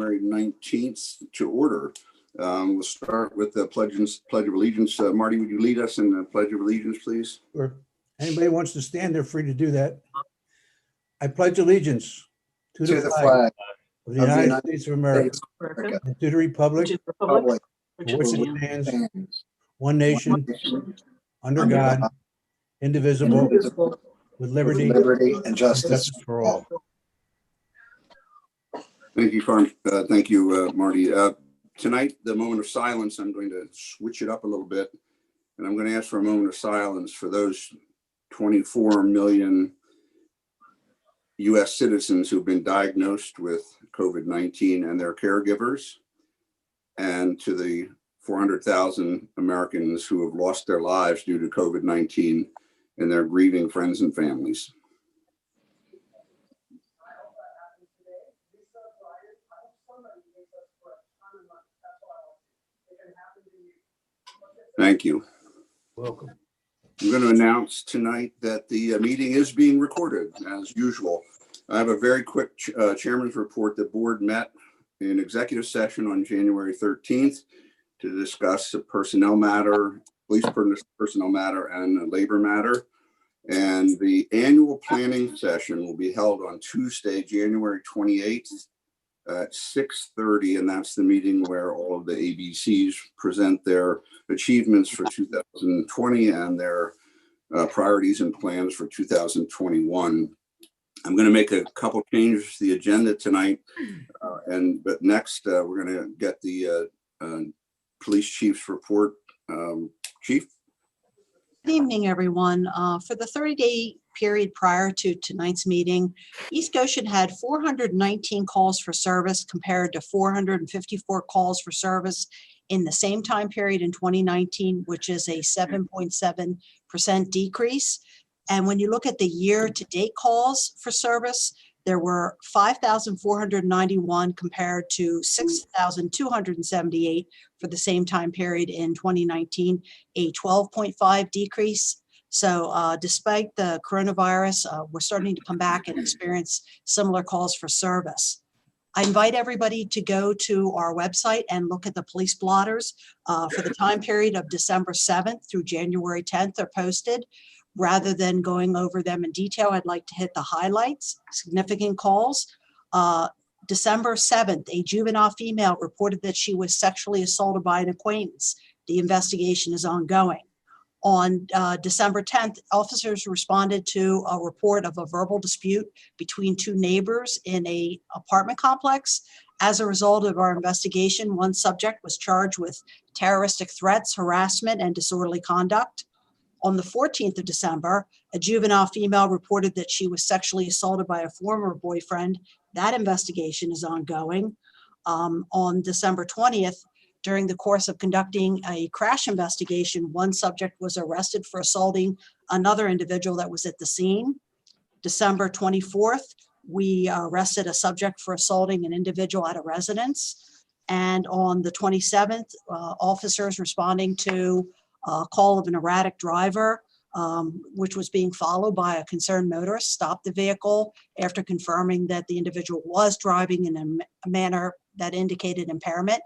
January 19th to order. We'll start with the Pledge of Allegiance. Marty, would you lead us in the Pledge of Allegiance, please? Sure. Anybody wants to stand, they're free to do that. I pledge allegiance to the flag of the United States of America and to the republic for which it stands, one nation, under God, indivisible, with liberty and justice for all. Thank you, Marty. Tonight, the moment of silence, I'm going to switch it up a little bit, and I'm going to ask for a moment of silence for those 24 million U.S. citizens who've been diagnosed with COVID-19 and their caregivers, and to the 400,000 Americans who have lost their lives due to COVID-19 and their grieving friends and families. Thank you. Welcome. I'm going to announce tonight that the meeting is being recorded as usual. I have a very quick chairman's report. The board met in executive session on January 13th to discuss a personnel matter, police personnel matter, and a labor matter. And the annual planning session will be held on Tuesday, January 28th at 6:30, and that's the meeting where all of the ABCs present their achievements for 2020 and their priorities and plans for 2021. I'm going to make a couple changes to the agenda tonight, but next we're going to get the police chief's report. Chief. Good evening, everyone. For the 30-day period prior to tonight's meeting, East Goshen had 419 calls for service compared to 454 calls for service in the same time period in 2019, which is a 7.7% decrease. And when you look at the year-to-date calls for service, there were 5,491 compared to 6,278 for the same time period in 2019, a 12.5 decrease. So despite the coronavirus, we're starting to come back and experience similar calls for service. I invite everybody to go to our website and look at the police blotters for the time period of December 7th through January 10th are posted. Rather than going over them in detail, I'd like to hit the highlights. Significant calls. December 7th, a juvenile female reported that she was sexually assaulted by an acquaintance. The investigation is ongoing. On December 10th, officers responded to a report of a verbal dispute between two neighbors in an apartment complex. As a result of our investigation, one subject was charged with terroristic threats, harassment, and disorderly conduct. On the 14th of December, a juvenile female reported that she was sexually assaulted by a former boyfriend. That investigation is ongoing. On December 20th, during the course of conducting a crash investigation, one subject was arrested for assaulting another individual that was at the scene. December 24th, we arrested a subject for assaulting an individual at a residence. And on the 27th, officers responding to a call of an erratic driver, which was being followed by a concerned motorist, stopped the vehicle after confirming that the individual was driving in a manner that indicated impairment.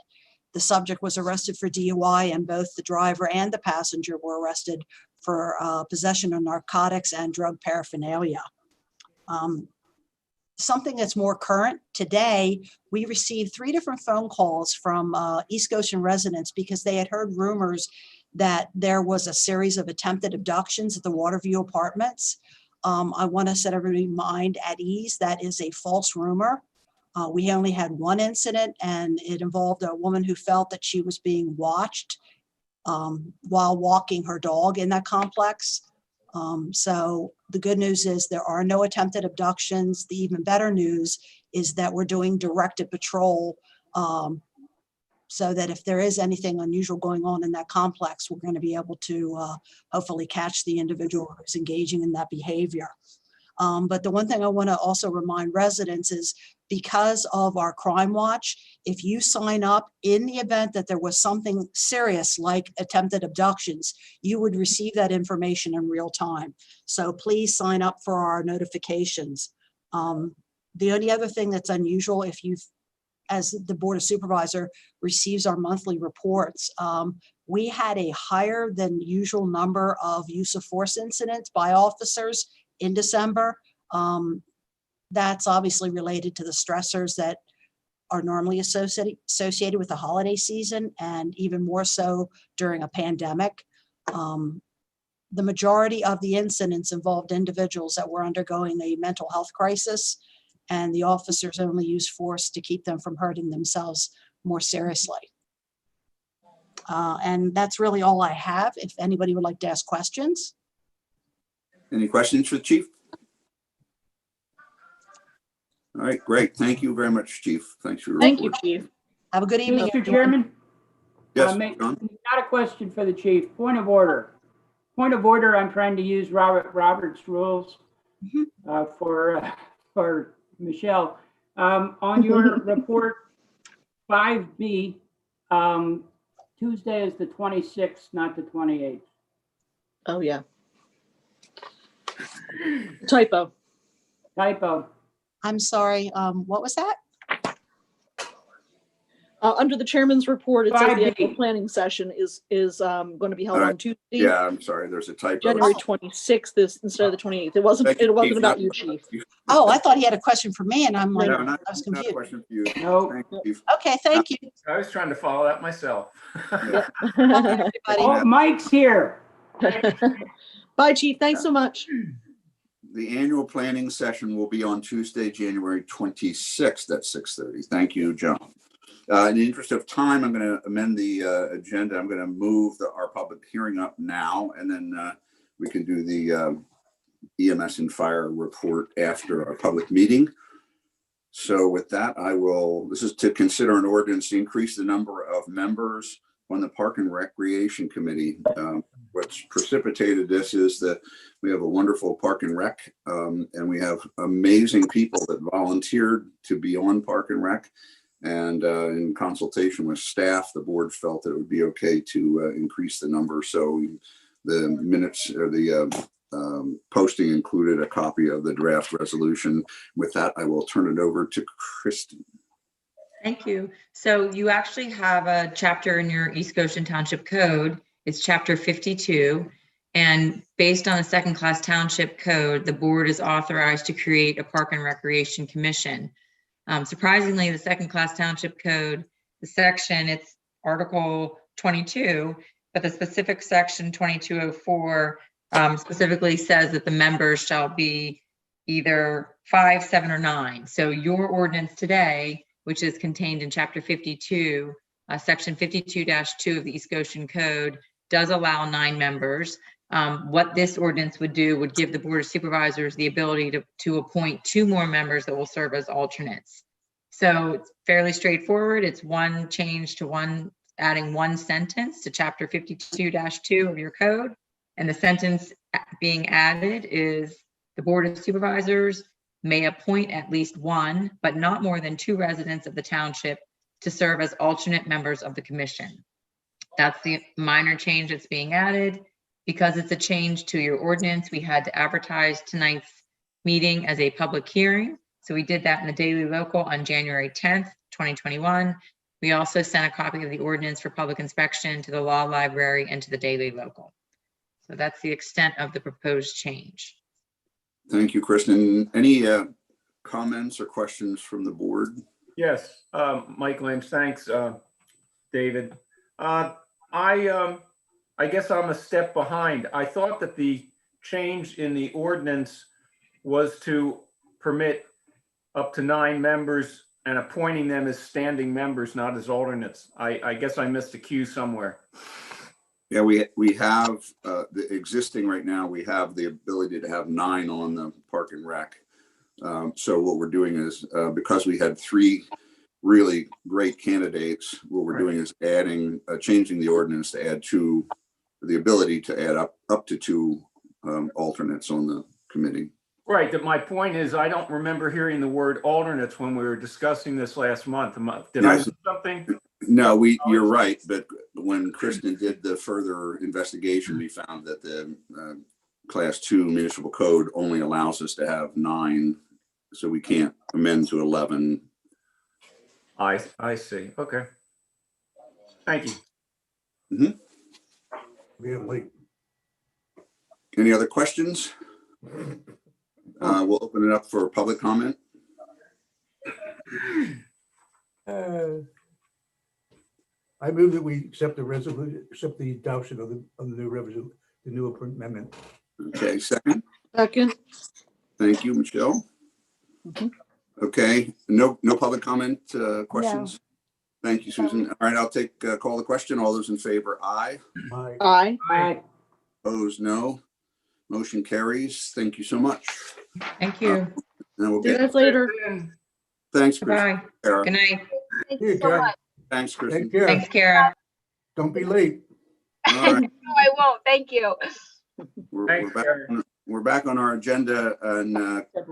The subject was arrested for DUI, and both the driver and the passenger were arrested for possession of narcotics and drug paraphernalia. Something that's more current today, we received 3 different phone calls from East Goshen residents because they had heard rumors that there was a series of attempted abductions at the Waterview Apartments. I want to set everybody's mind at ease. That is a false rumor. We only had one incident, and it involved a woman who felt that she was being watched while walking her dog in that complex. So the good news is there are no attempted abductions. The even better news is that we're doing directed patrol so that if there is anything unusual going on in that complex, we're going to be able to hopefully catch the individual who's engaging in that behavior. But the one thing I want to also remind residents is because of our Crime Watch, if you sign up in the event that there was something serious like attempted abductions, you would receive that information in real time. So please sign up for our notifications. The only other thing that's unusual, if you've as the Board of Supervisor receives our monthly reports, we had a higher than usual number of use of force incidents by officers in December. That's obviously related to the stressors that are normally associated with the holiday season, and even more so during a pandemic. The majority of the incidents involved individuals that were undergoing a mental health crisis, and the officers only used force to keep them from hurting themselves more seriously. And that's really all I have. If anybody would like to ask questions. Any questions for the chief? All right, great. Thank you very much, Chief. Thanks for your Thank you, report. Chief. Have a good evening. Mr. everyone. Chairman? Yes, Got John? a question for the chief. Point of order. Point of order, I'm trying to use Robert's rules for Michelle. On your report 5B, Tuesday is the 26th, not the 28th. Oh, yeah. Typo. Typo. I'm sorry, what was that? Under the chairman's report, it says the 5B. annual planning session is going to be held All right. on Tuesday, Yeah, I'm sorry. There's a typo. January 26th instead of the 28th. It wasn't Thank you, Chief. about you, Chief. Oh, I thought he had a question for me, and I'm like, No, I not was a confused. question for you. No. Thank you, Chief. Okay, thank you. I was trying to follow that myself. Yeah. Everybody. Oh, Mike's here. Bye, Chief. Thanks so much. The annual planning session will be on Tuesday, January 26th at 6:30. Thank you, John. In the interest of time, I'm going to amend the agenda. I'm going to move our public hearing up now, and then we can do the EMS and fire report after our public meeting. So with that, this is to consider an ordinance to increase the number of members on the Park and Recreation Committee. What's precipitated this is that we have a wonderful Park and Rec, and we have amazing people that volunteered to be on Park and Rec. And in consultation with staff, the board felt that it would be okay to increase the number. So the minutes or the posting included a copy of the draft resolution. With that, I will turn it over to Kristen. Thank you. So you actually have a chapter in your East Goshen Township Code. It's chapter 52. And based on the second class township code, the board is authorized to create a Park and Recreation Commission. Surprisingly, the second class township code, the section, it's Article 22, but the specific section 2204 specifically says that the members shall be either 5, 7, or 9. So your ordinance today, which is contained in chapter 52, section 52-2 of the East Goshen Code, does allow 9 members. What this ordinance would do would give the Board of Supervisors the ability to appoint 2 more members that will serve as alternates. So it's fairly straightforward. It's one change to adding one sentence to chapter 52-2 of your code. And the sentence being added is the Board of Supervisors may appoint at least 1, but not more than 2 residents of the township to serve as alternate members of the commission. That's the minor change that's being added. Because it's a change to your ordinance, we had to advertise tonight's meeting as a public hearing. So we did that in the Daily Local on January 10th, 2021. We also sent a copy of the ordinance for public inspection to the Law Library and to the Daily Local. So that's the extent of the proposed change. Thank you, Kristen. Any comments or questions from the board? Yes, Mike Lynch, thanks, David. I guess I'm a step behind. I thought that the change in the ordinance was to permit up to 9 members and appointing them as standing members, not as alternates. I guess I missed a cue somewhere. Yeah, we have the existing right now, we have the ability to have 9 on the Park and Rec. So what we're doing is because we had 3 really great candidates, what we're doing is adding, changing the ordinance to add 2, the ability to add up to 2 alternates on the committee. Right, that my point is I don't remember hearing the word alternates when we were discussing this last month. Did I miss something? No, you're right. But when Kristen did the further investigation, we found that the class 2 municipal code only allows us to have 9. So we can't amend to 11. I see. Okay. Thank you. Being late. Any other questions? We'll open it up for public comment. I move that we accept the resolution, accept the adoption of the new resolution, the new amendment. Okay, second. Second. Thank you, Michelle. Mhm. Okay, no public comment, questions? Thank you, Susan. All right, I'll call the question. All those in favor, aye. Aye. Aye. Aye. Opposed, no. Motion carries. Thank you so much. Thank you. Now we'll See you get, guys later. thanks, Chris. Bye. Kara. Good night. Thank Here, you so Karen. much. Thanks, Kristen. Take care. Thanks, Kara. Don't be late. All right, No, I won't. Thank you. Thanks, Kara. we're back on our agenda, and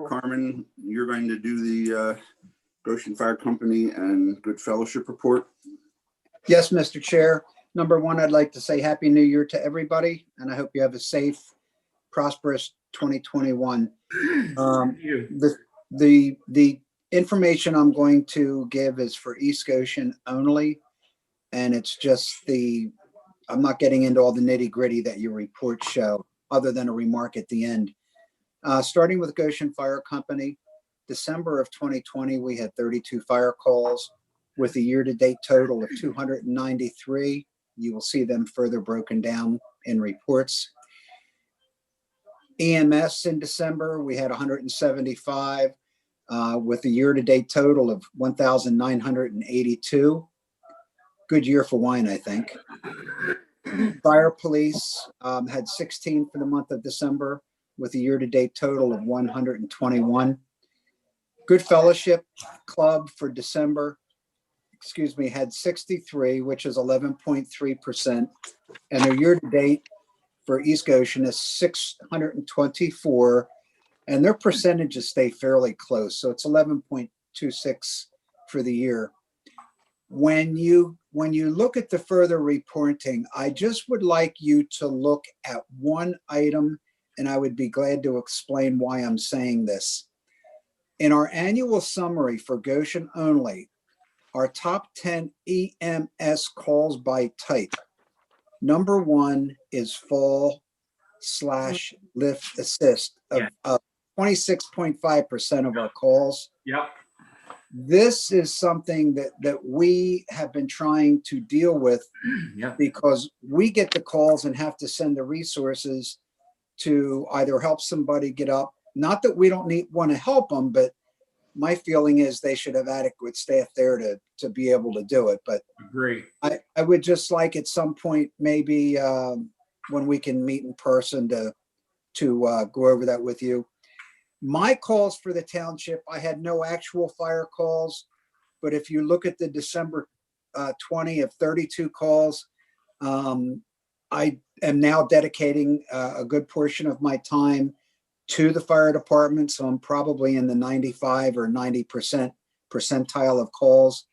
Carmen, you're going to do the Goshen Fire Company and Good Fellowship report. Yes, Mr. Chair. Number one, I'd like to say Happy New Year to everybody, and I hope you have a safe, prosperous 2021. Thank you. The information I'm going to give is for East Goshen only, and it's just I'm not getting into all the nitty gritty that your reports show, other than a remark at the end. Starting with Goshen Fire Company, December of 2020, we had 32 fire calls with a year-to-date total of 293. You will see them further broken down in reports. EMS in December, we had 175 with a year-to-date total of 1,982. Good year for wine, I think. Fire Police had 16 for the month of December with a year-to-date total of 121. Good Fellowship Club for December, had 63, which is 11.3%. And their year-to-date for East Goshen is 624, and their percentages stay fairly close. So it's 11.26 for the year. When you look at the further reporting, I just would like you to look at one item, and I would be glad to explain why I'm saying this. In our annual summary for Goshen only, our top 10 EMS calls by type. Number one is fall/lift assist of 26.5% of our calls. Yep. This is something that we have been trying to deal with Yep. because we get the calls and have to send the resources to either help somebody get up. Not that we don't want to help them, but my feeling is they should have adequate staff there to be able to do it. But Agree. I would just like at some point, maybe when we can meet in person to go over that with you. My calls for the township, I had no actual fire calls, but if you look at the December 20 of 32 calls, I am now dedicating a good portion of my time to the fire department. So I'm probably in the 95 or 90% percentile of calls.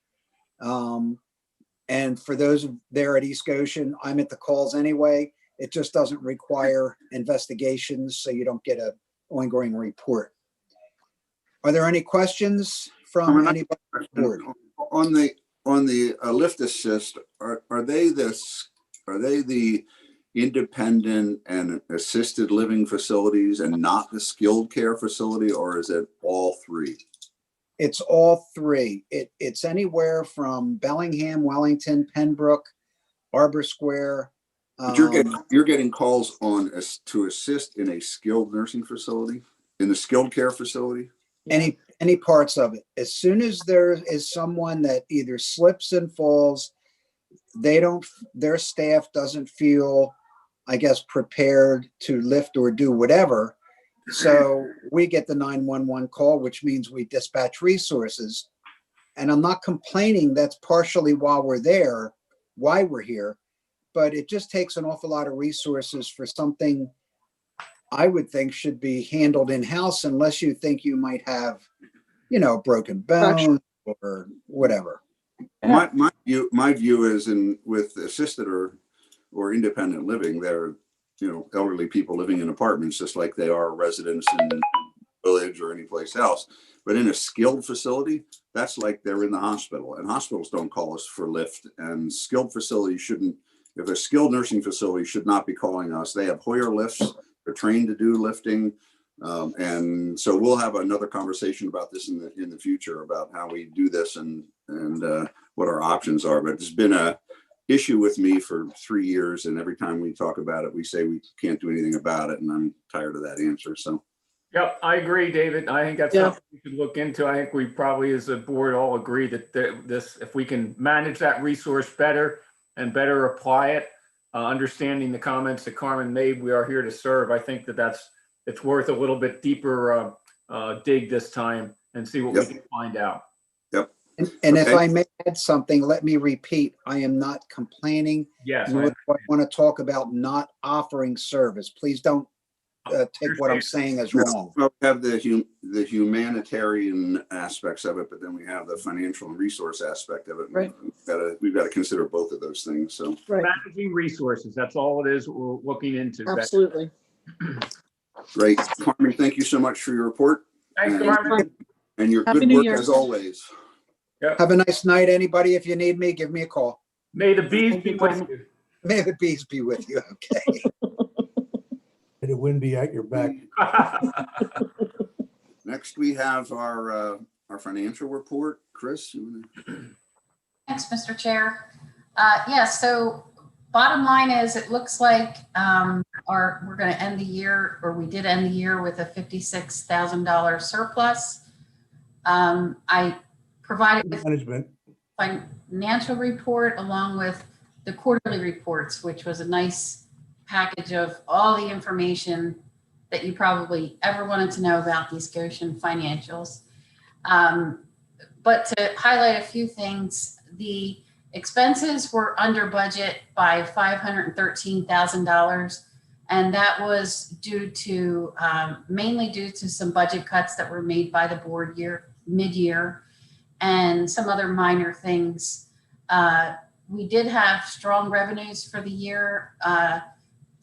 And for those there at East Goshen, I'm at the calls anyway. It just doesn't require investigations, so you don't get an ongoing report. Are there any questions from anybody on the board? On the lift assist, are they the independent and assisted living facilities and not the skilled care facility, or is it all three? It's all three. It's anywhere from Bellingham, Wellington, Pembroke, Arbor Square. But you're getting calls to assist in a skilled nursing facility, in the skilled care facility? Any parts of it. As soon as there is someone that either slips and falls, their staff doesn't feel, I guess, prepared to lift or do whatever. So we get the 911 call, which means we dispatch resources. And I'm not complaining. That's partially why we're here. But it just takes an awful lot of resources for something I would think should be handled in-house, unless you think you might have, broken bone or whatever. My view is with assisted or independent living, they're elderly people living in apartments, just like they are residents village or anyplace else. But in a skilled facility, that's like they're in the hospital, and hospitals don't call us for lift, and skilled facilities shouldn't. If a skilled nursing facility should not be calling us. They have Hoyer lifts. They're trained to do lifting. And so we'll have another conversation about this in the future about how we do this and what our options are. But it's been a issue with me for 3 years, and every time we talk about it, we say we can't do anything about it, and I'm tired of that answer. So. Yep, I agree, David. I think that's something we should look into. I think we probably as a board all agree that this, if we can manage that resource better and better apply it, understanding the comments that Carmen made, we are here to serve. I think it's worth a little bit deeper dig this time and see what we can find out. Yep. And if I may add something, let me repeat, I am not complaining. Yes. Nor do I want to talk about not offering service. Please don't take what I'm saying as wrong. Well, we have the humanitarian aspects of it, but then we have the financial and resource aspect of it. Right. We've got to consider both of those things. So Right. Managing resources, that's all it is we're looking into. Absolutely. great. Carmen, thank you so much for your report. Thanks, And- Carmen. And your Happy good New work Year. as always. Have a nice night. Anybody, if you need me, give me a call. May the bees Thank be you, with Carmen. you. May the peace be with you. Okay. And it wouldn't be at your back. Next, we have our financial report. Chris, you wanna- Thanks, Mr. Chair. Yes, so bottom line is, it looks like we're going to end the year, or we did end the year with a $56,000 surplus. I provided with Management. financial report along with the quarterly reports, which was a nice package of all the information that you probably ever wanted to know about these Goshen financials. But to highlight a few things, the expenses were under budget by $513,000. And that was due to, mainly due to some budget cuts that were made by the board mid-year, and some other minor things. We did have strong revenues for the year.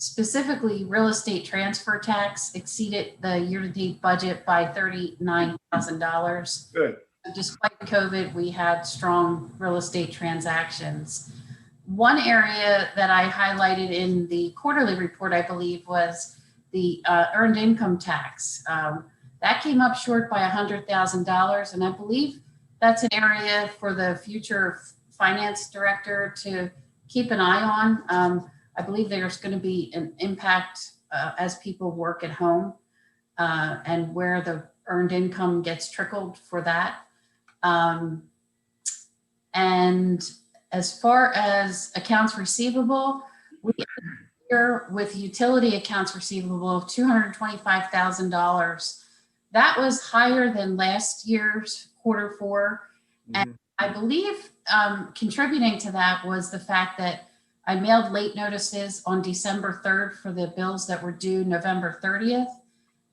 Specifically, real estate transfer tax exceeded the year-to-date budget by $39,000. Good. Despite COVID, we had strong real estate transactions. One area that I highlighted in the quarterly report, I believe, was the earned income tax. That came up short by $100,000, and I believe that's an area for the future finance director to keep an eye on. I believe there's going to be an impact as people work at home and where the earned income gets trickled for that. And as far as accounts receivable, we ended the year with utility accounts receivable of $225,000. That was higher than last year's Q4. And I believe contributing to that was the fact that I mailed late notices on December 3rd for the bills that were due November 30th.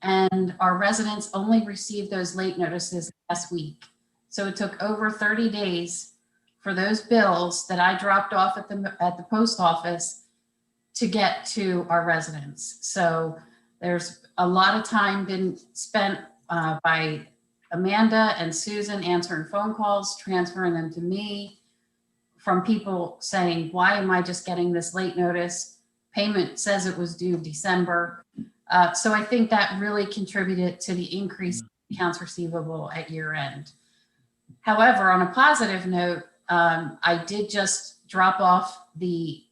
And our residents only received those late notices last week. So it took over 30 days for those bills that I dropped off at the post office to get to our residents. So there's a lot of time been spent by Amanda and Susan answering phone calls, transferring them to me, from people saying, why am I just getting this late notice? Payment says it was due December. So I think that really contributed to the increase in accounts receivable at year end. However, on a positive note, I did just drop off the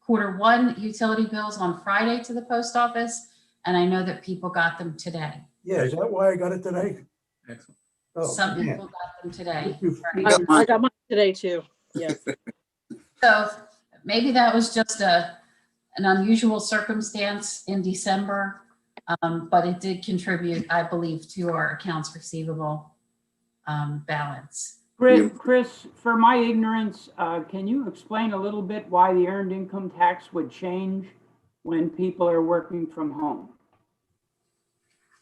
Q1 utility bills on Friday to the post office, and I know that people got them today. Yeah, is that why I got it today? Excellent. Oh, Some man. people got them today. I got mine today too. Yeah. So maybe that was just an unusual circumstance in December, but it did contribute, I believe, to our accounts receivable balance. Chris, for my ignorance, can you explain a little bit why the earned income tax would change when people are working from home?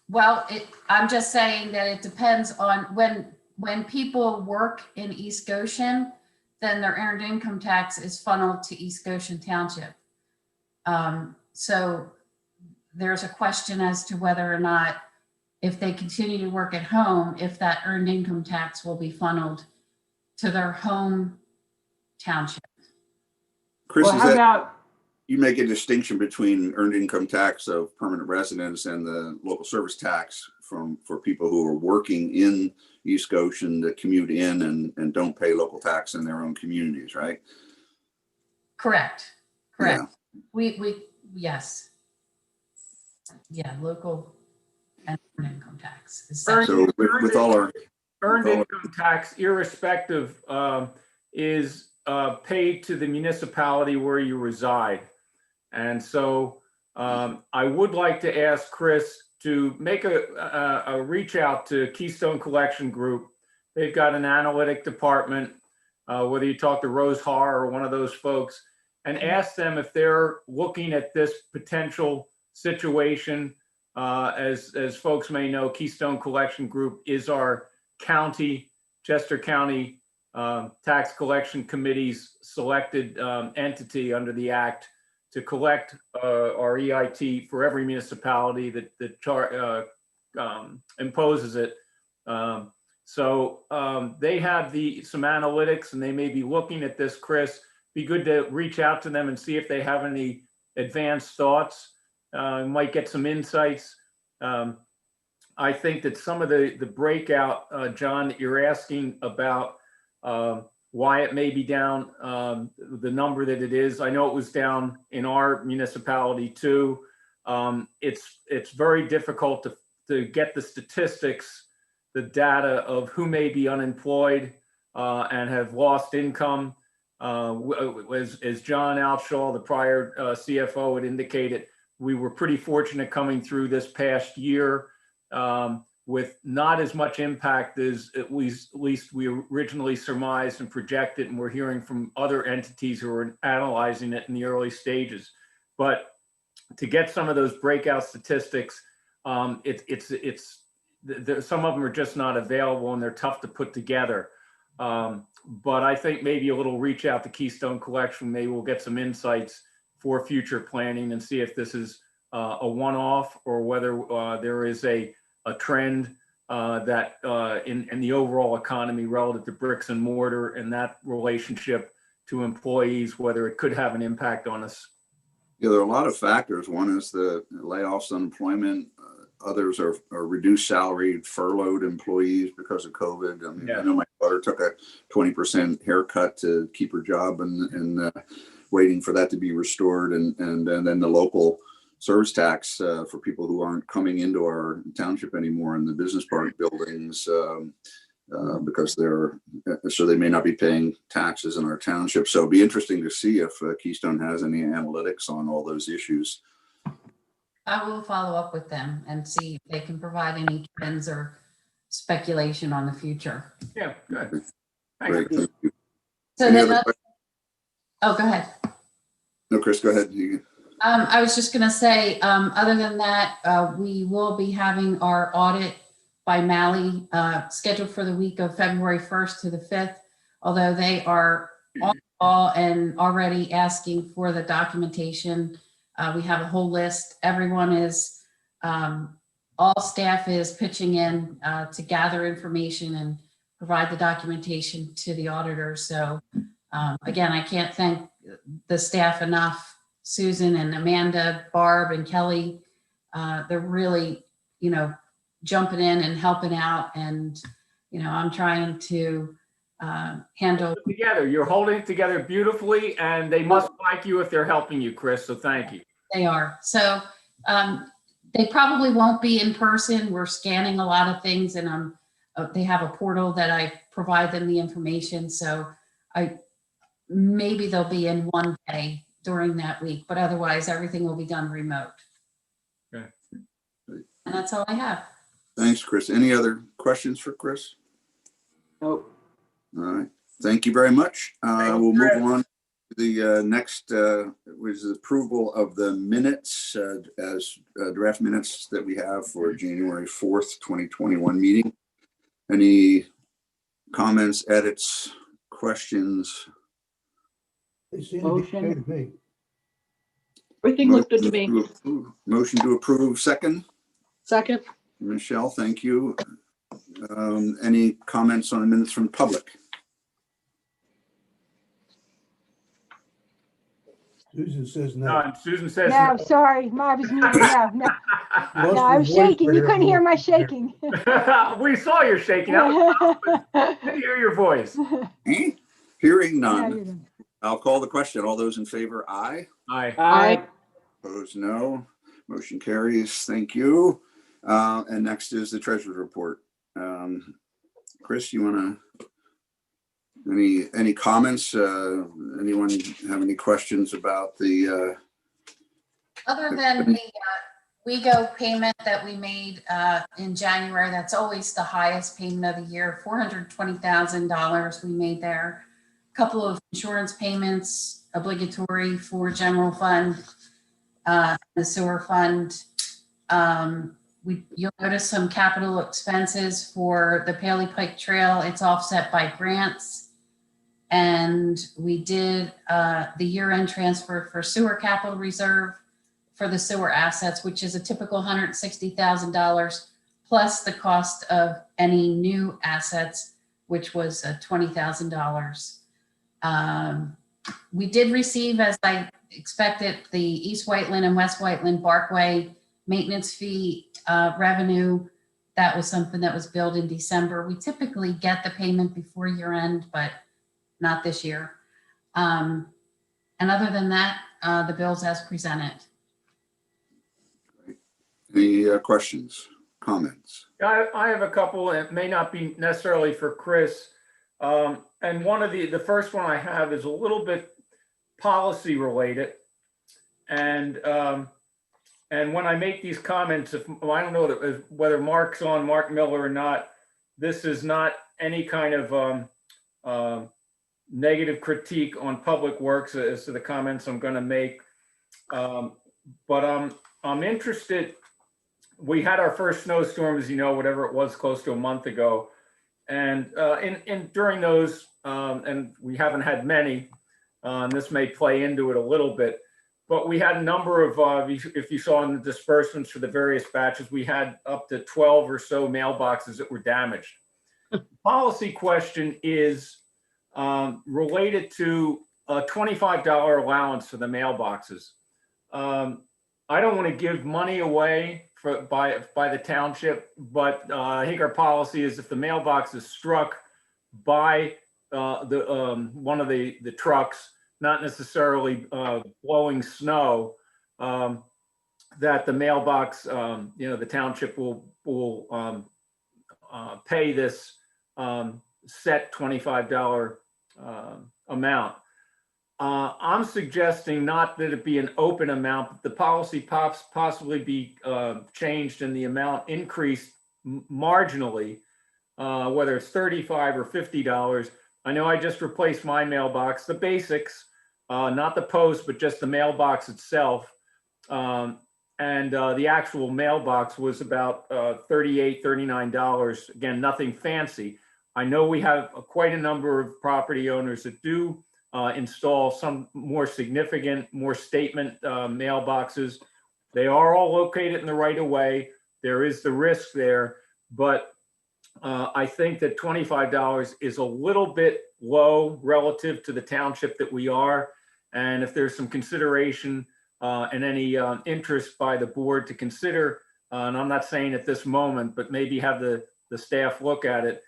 Well, I'm just saying that it depends on when people work in East Goshen, then their earned income tax is funneled to East Goshen Township. So there's a question as to whether or not if they continue to work at home, if that earned income tax will be funneled to their home township. Chris, Well, is how that, about, you make a distinction between earned income tax of permanent residents and the local service tax for people who are working in East Goshen that commute in and don't pay local tax in their own communities, right? Correct. Correct. Yeah. Yes. Yeah, local and earned income tax. Is Earned- separate. So with all our, Earned Well- income tax, irrespective, is paid to the municipality where you reside. And so I would like to ask Chris to make a reach out to Keystone Collection Group. They've got an analytic department, whether you talk to Rose Har or one of those folks, and ask them if they're looking at this potential situation. As folks may know, Keystone Collection Group is our Chester County Tax Collection Committee's selected entity under the Act to collect our EIT for every municipality that imposes it. So they have some analytics, and they may be looking at this, Chris. Be good to reach out to them and see if they have any advanced thoughts. Might get some insights. I think that some of the breakout, John, that you're asking about why it may be down, the number that it is. I know it was down in our municipality too. It's very difficult to get the statistics, the data of who may be unemployed and have lost income. As John Altshaw, the prior CFO, had indicated, we were pretty fortunate coming through this past year with not as much impact as at least we originally surmised and projected, and we're hearing from other entities who are analyzing it in the early stages. But to get some of those breakout statistics, some of them are just not available and they're tough to put together. But I think maybe a little reach out to Keystone Collection, maybe we'll get some insights for future planning and see if this is a one-off or whether there is a trend that in the overall economy relative to bricks and mortar and that relationship to employees, whether it could have an impact on us. Yeah, there are a lot of factors. One is the layoffs, unemployment. Others are reduced salaried, furloughed employees because of COVID. I mean, Yeah. I know my daughter took a 20% haircut to keep her job and waiting for that to be restored. And then the local service tax for people who aren't coming into our township anymore in the business park buildings because they may not be paying taxes in our township. So it'd be interesting to see if Keystone has any analytics on all those issues. I will follow up with them and see if they can provide any trends or speculation on the future. Yeah, good. Great, Thanks. thank you. So Any then, other questions? oh, go ahead. No, Chris, go ahead. I was just going to say, other than that, we will be having our audit by Malley scheduled for the week of February 1st to the 5th, although they are on call and already asking for the documentation. We have a whole list. Everyone is, all staff is pitching in to gather information and provide the documentation to the auditor. So again, I can't thank the staff enough. Susan and Amanda, Barb and Kelly, they're really, jumping in and helping out. And, I'm trying to handle. Together, you're holding it together beautifully, and they must like you if they're helping you, Chris. So thank you. They are. So they probably won't be in person. We're scanning a lot of things, and they have a portal that I provide them the information. So maybe they'll be in one day during that week, but otherwise everything will be done remote. Okay. And that's all I have. Thanks, Chris. Any other questions for Chris? nope. All right. Thank you very much. We'll move Chris. on to the next, which is approval of the minutes as draft minutes that we have for January 4th, 2021 meeting. Any comments, edits, questions? They seem to be Motion. okay to me. Everything looked good to me. Motion to approve, second. Second. Michelle, thank you. Any comments on the minutes from the public? Susan says no. No, Susan says No, no. sorry, I was muted. No, no, She lost no, her I was voice shaking. by You her couldn't hear my voice. shaking. We saw your shaking. I didn't hear your voice. Eh? Hearing No, none, you're good. I'll call the question. All those in favor, aye. Aye. Aye. Opposed, no. Motion carries. Thank you. And next is the treasurer's report. Chris, you want to, any comments? Anyone have any questions about the, Other than the WeGo payment that we made in January, that's always the highest payment of the year, $420,000 we made there. A couple of insurance payments, obligatory for general fund, the sewer fund. You'll notice some capital expenses for the Paley Pike Trail. It's offset by grants. And we did the year-end transfer for sewer capital reserve for the sewer assets, which is a typical $160,000 plus the cost of any new assets, which was $20,000. We did receive, as I expected, the East Whiteland and West Whiteland Barkway maintenance fee revenue. That was something that was billed in December. We typically get the payment before year end, but not this year. And other than that, the bills as presented. any questions, comments? I have a couple. It may not be necessarily for Chris. And one of the first one I have is a little bit policy related. And when I make these comments, I don't know whether Mark Miller or not, this is not any kind of negative critique on Public Works as to the comments I'm going to make. But I'm interested. We had our first snowstorm, as you know, whatever it was, close to a month ago. And during those, and we haven't had many, and this may play into it a little bit, but we had a number of, if you saw in the disbursements for the various batches, we had up to 12 or so mailboxes that were damaged. The policy question is related to a $25 allowance for the mailboxes. I don't want to give money away by the township, but I think our policy is if the mailbox is struck by one of the trucks, not necessarily blowing snow, that the mailbox, the township will pay this set $25 amount. I'm suggesting not that it be an open amount, but the policy possibly be changed and the amount increased marginally, whether it's $35 or $50. I know I just replaced my mailbox, the basics, not the post, but just the mailbox itself. And the actual mailbox was about $38, $39. Again, nothing fancy. I know we have quite a number of property owners that do install some more significant, more statement mailboxes. They are all located in the right of way. There is the risk there, but I think that $25 is a little bit low relative to the township that we are. And if there's some consideration and any interest by the board to consider, and I'm not saying at this moment, but maybe have the staff look at it,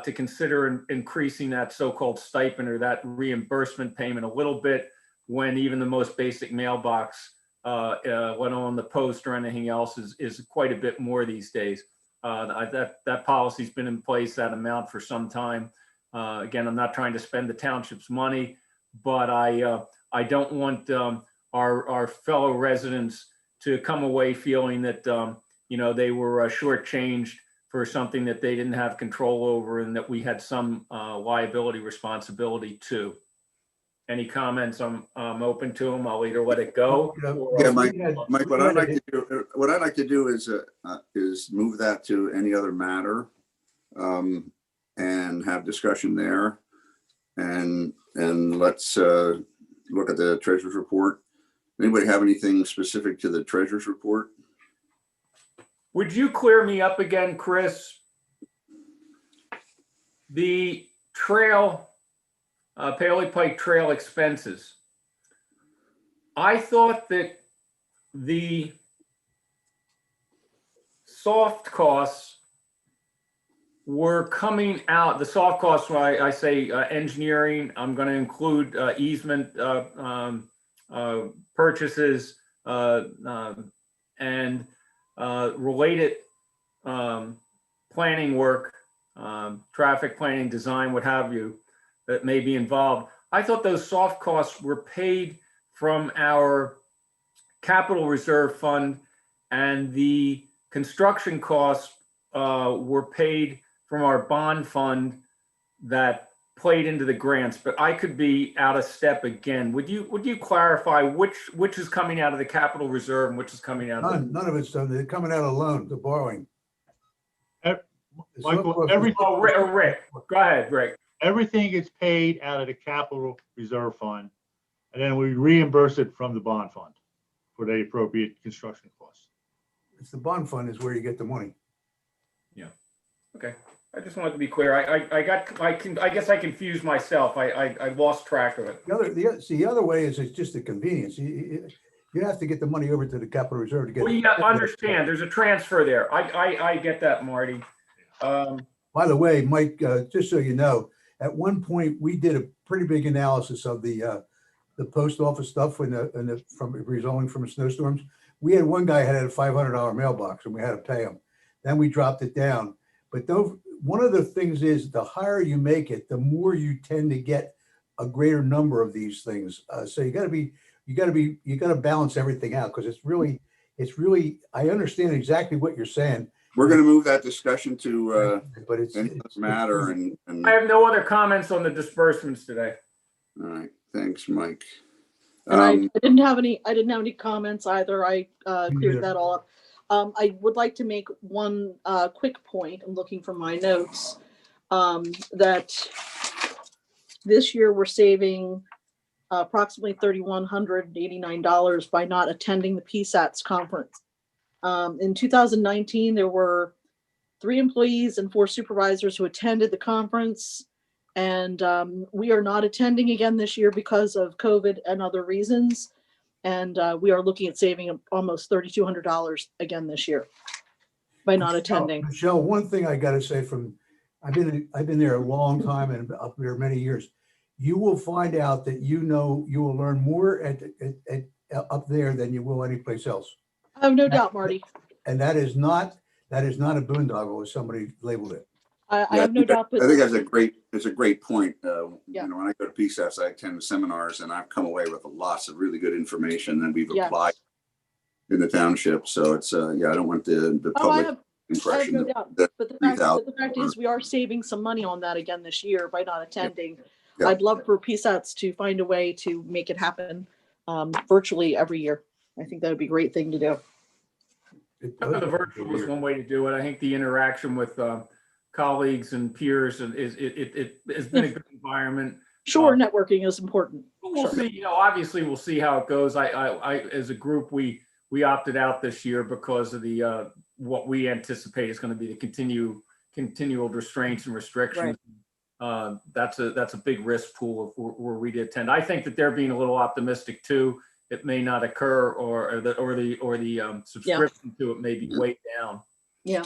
to consider increasing that so-called stipend or that reimbursement payment a little bit when even the most basic mailbox, let alone the post or anything else, is quite a bit more these days. That policy's been in place, that amount, for some time. Again, I'm not trying to spend the township's money, but I don't want our fellow residents to come away feeling that they were shortchanged for something that they didn't have control over and that we had some liability responsibility too. Any comments? I'm open to them. I'll either let it go. Yeah, Mike, what I'd like to do is move that to any other matter and have discussion there. And let's look at the treasurer's report. Anybody have anything specific to the treasurer's report? Would you clear me up again, Chris? The trail, Paoli Pike Trail expenses. I thought that the soft costs were coming out, the soft costs, when I say engineering, I'm going to include easement purchases and related planning work, traffic planning, design, what have you, that may be involved. I thought those soft costs were paid from our capital reserve fund, and the construction costs were paid from our bond fund that played into the grants. But I could be out of step again. Would you clarify which is coming out of the capital reserve and which is coming out of None of it's done. They're coming out of loan, the borrowing. Michael, Rick, go ahead, Rick. everything gets paid out of the capital reserve fund, and then we reimburse it from the bond fund for the appropriate construction costs. It's the bond fund is where you get the money. Yeah. Okay. I just wanted to be clear. I guess I confused myself. I lost track of it. The other way is it's just a convenience. You have to get the money over to the capital reserve to get. Well, you got to understand, there's a transfer there. I get that, Marty. By the way, Mike, just so you know, at one point we did a pretty big analysis of the post office stuff from rezoning from snowstorms. We had one guy had a $500 mailbox and we had to pay him. Then we dropped it down. But one of the things is the higher you make it, the more you tend to get a greater number of these things. So you got to balance everything out, because it's really, I understand exactly what you're saying. We're going to move that discussion to but it's matter and I have no other comments on the disbursements today. all right. Thanks, Mike. And I didn't have any comments either. I cleared that all up. I would like to make one quick point. I'm looking for my notes, that this year we're saving approximately $3,189 by not attending the PSATS conference. In 2019, there were 3 employees and 4 supervisors who attended the conference. And we are not attending again this year because of COVID and other reasons. And we are looking at saving almost $3,200 again this year by not attending. Michelle, one thing I got to say I've been there a long time and up there many years. You will find out that you will learn more up there than you will anyplace else. I have no doubt, Marty. And that is not a boondoggle, as somebody labeled it. I have no doubt. I think it's a great point. Yeah. You know, when I go to PSAS, I attend the seminars and I've come away with lots of really good information that we've applied in the township. So it's, I don't want the public impression. I have no doubt. But the fact is we are saving some money on that again this year by not attending. Yeah. I'd love for PSATs to find a way to make it happen virtually every year. I think that would be a great thing to do. The virtual is one way to do it. I think the interaction with colleagues and peers it has been a good environment. Sure, networking is important. We'll see. You know, obviously, we'll see how it goes. I as a group, we opted out this year because of the what we anticipate is going to be the continual restraints and restrictions. Right. That's a big risk pool where we did attend. I think that they're being a little optimistic too. It may not occur, or the subscription to it may be weighed down. Yeah.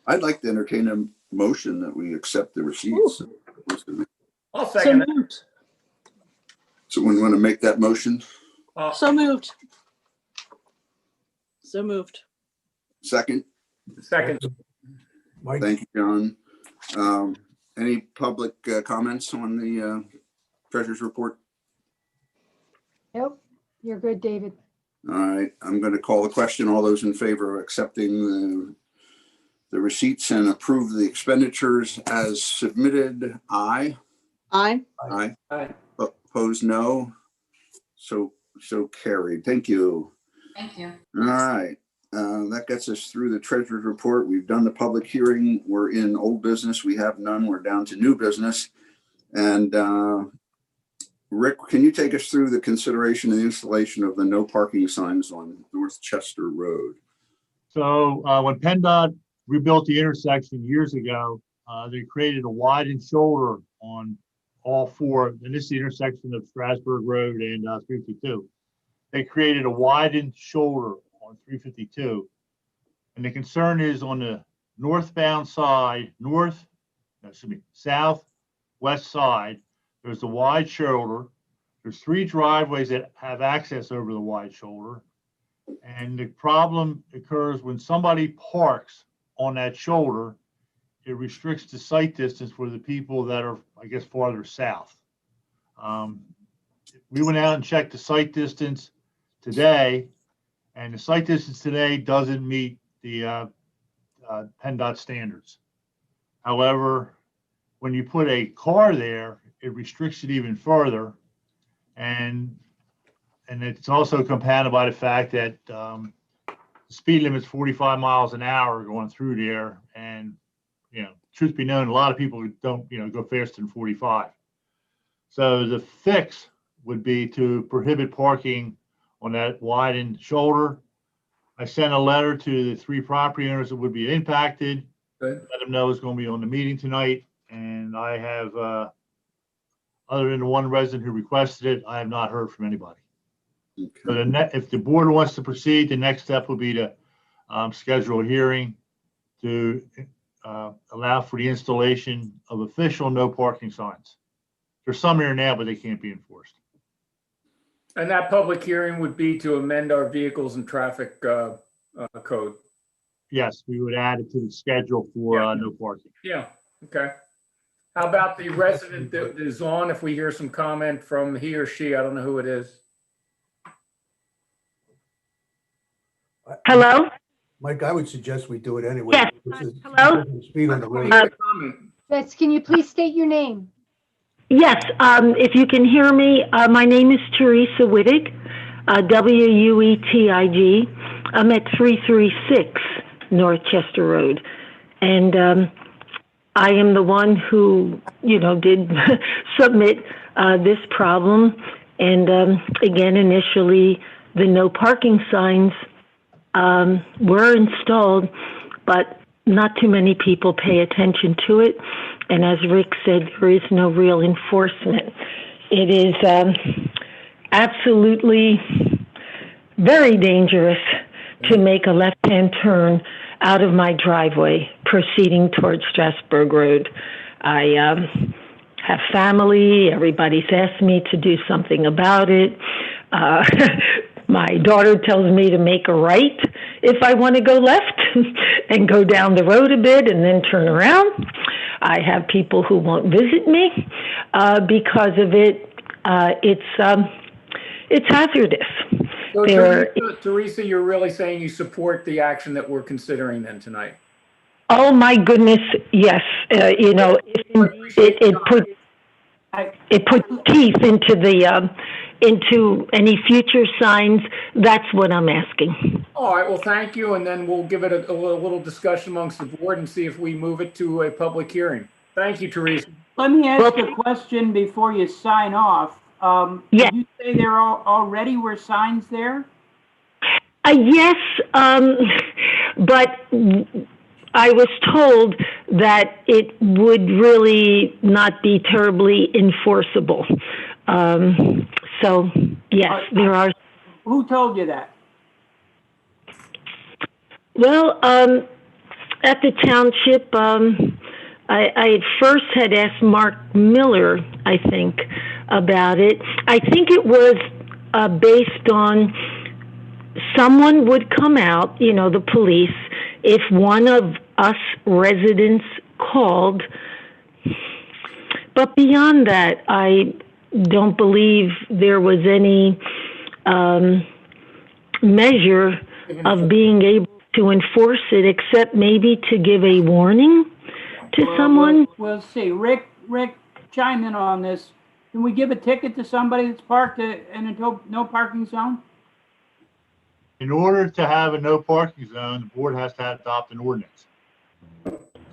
I'd like to entertain a motion that we accept the receipts. I'll second that. Someone want to make that motion? So moved. So moved. Second? Second. Mike? Thank you, John. Any public comments on the treasurer's report? Nope, you're good, David. All right, I'm going to call the question. All those in favor of accepting the receipts and approve the expenditures as submitted, aye. Aye. Aye. Aye. Opposed, no. So carried. Thank you. Thank you. All right. That gets us through the treasurer's report. We've done the public hearing. We're in old business. We have none. We're down to new business. And Rick, can you take us through the consideration and installation of the no parking signs on North Chester Road? So when PennDOT rebuilt the intersection years ago, they created a widened shoulder on all four, and this is the intersection of Strasburg Road and 352. They created a widened shoulder on 352. And the concern is on the northbound side, southwest side, there's a wide shoulder. There's 3 driveways that have access over the wide shoulder. And the problem occurs when somebody parks on that shoulder, it restricts the sight distance for the people that are, I guess, farther south. We went out and checked the sight distance today, and the sight distance today doesn't meet the PennDOT standards. However, when you put a car there, it restricts it even further. And it's also compounded by the fact that the speed limit's 45 miles an hour going through there. And, you know, truth be known, a lot of people don't, go faster than 45. So the fix would be to prohibit parking on that widened shoulder. I sent a letter to the 3 property owners that would be impacted. Good. Let them know it's going to be on the meeting tonight. And I have, other than the one resident who requested it, I have not heard from anybody. Okay. So if the board wants to proceed, the next step would be to schedule a hearing to allow for the installation of official no parking signs. There's some here now, but they can't be enforced. And that public hearing would be to amend our vehicles and traffic code. Yes, we would add it to the schedule for no parking. Yeah, okay. How about the resident that is on, if we hear some comment from he or she, I don't know who it is. Hello? Mike, I would suggest we do it anyway. Yes. Hello? Speed on the road. Beth, can you please state your name? Yes, if you can hear me, my name is Teresa Wittig, W-U-E-T-I-G. I'm at 336 North Chester Road. And I am the one who, did submit this problem. And again, initially, the no parking signs were installed, but not too many people pay attention to it. And as Rick said, there is no real enforcement. It is absolutely very dangerous to make a left-hand turn out of my driveway proceeding towards Strasburg Road. I have family. Everybody's asked me to do something about it. My daughter tells me to make a right if I want to go left and go down the road a bit and then turn around. I have people who won't visit me because of it. It's hazardous. So Teresa, you're really saying you support the action that we're considering then tonight? Oh my goodness, yes. It puts teeth into any future signs. That's what I'm asking. All right, well, thank you. And then we'll give it a little discussion amongst the board and see if we move it to a public hearing. Thank you, Teresa. Let me ask a question before you sign off. Yes. Did you say there already were signs there? Yes, but I was told that it would really not be terribly enforceable. So, yes, there are. Who told you that? Well, at the township, I at first had asked Mark Miller, I think, about it. I think it was based on someone would come out, the police, if one of us residents called. But beyond that, I don't believe there was any measure of being able to enforce it, except maybe to give a warning to someone. We'll see. Rick, chime in on this. Can we give a ticket to somebody that's parked in a no parking zone? In order to have a no parking zone, the board has to adopt an ordinance.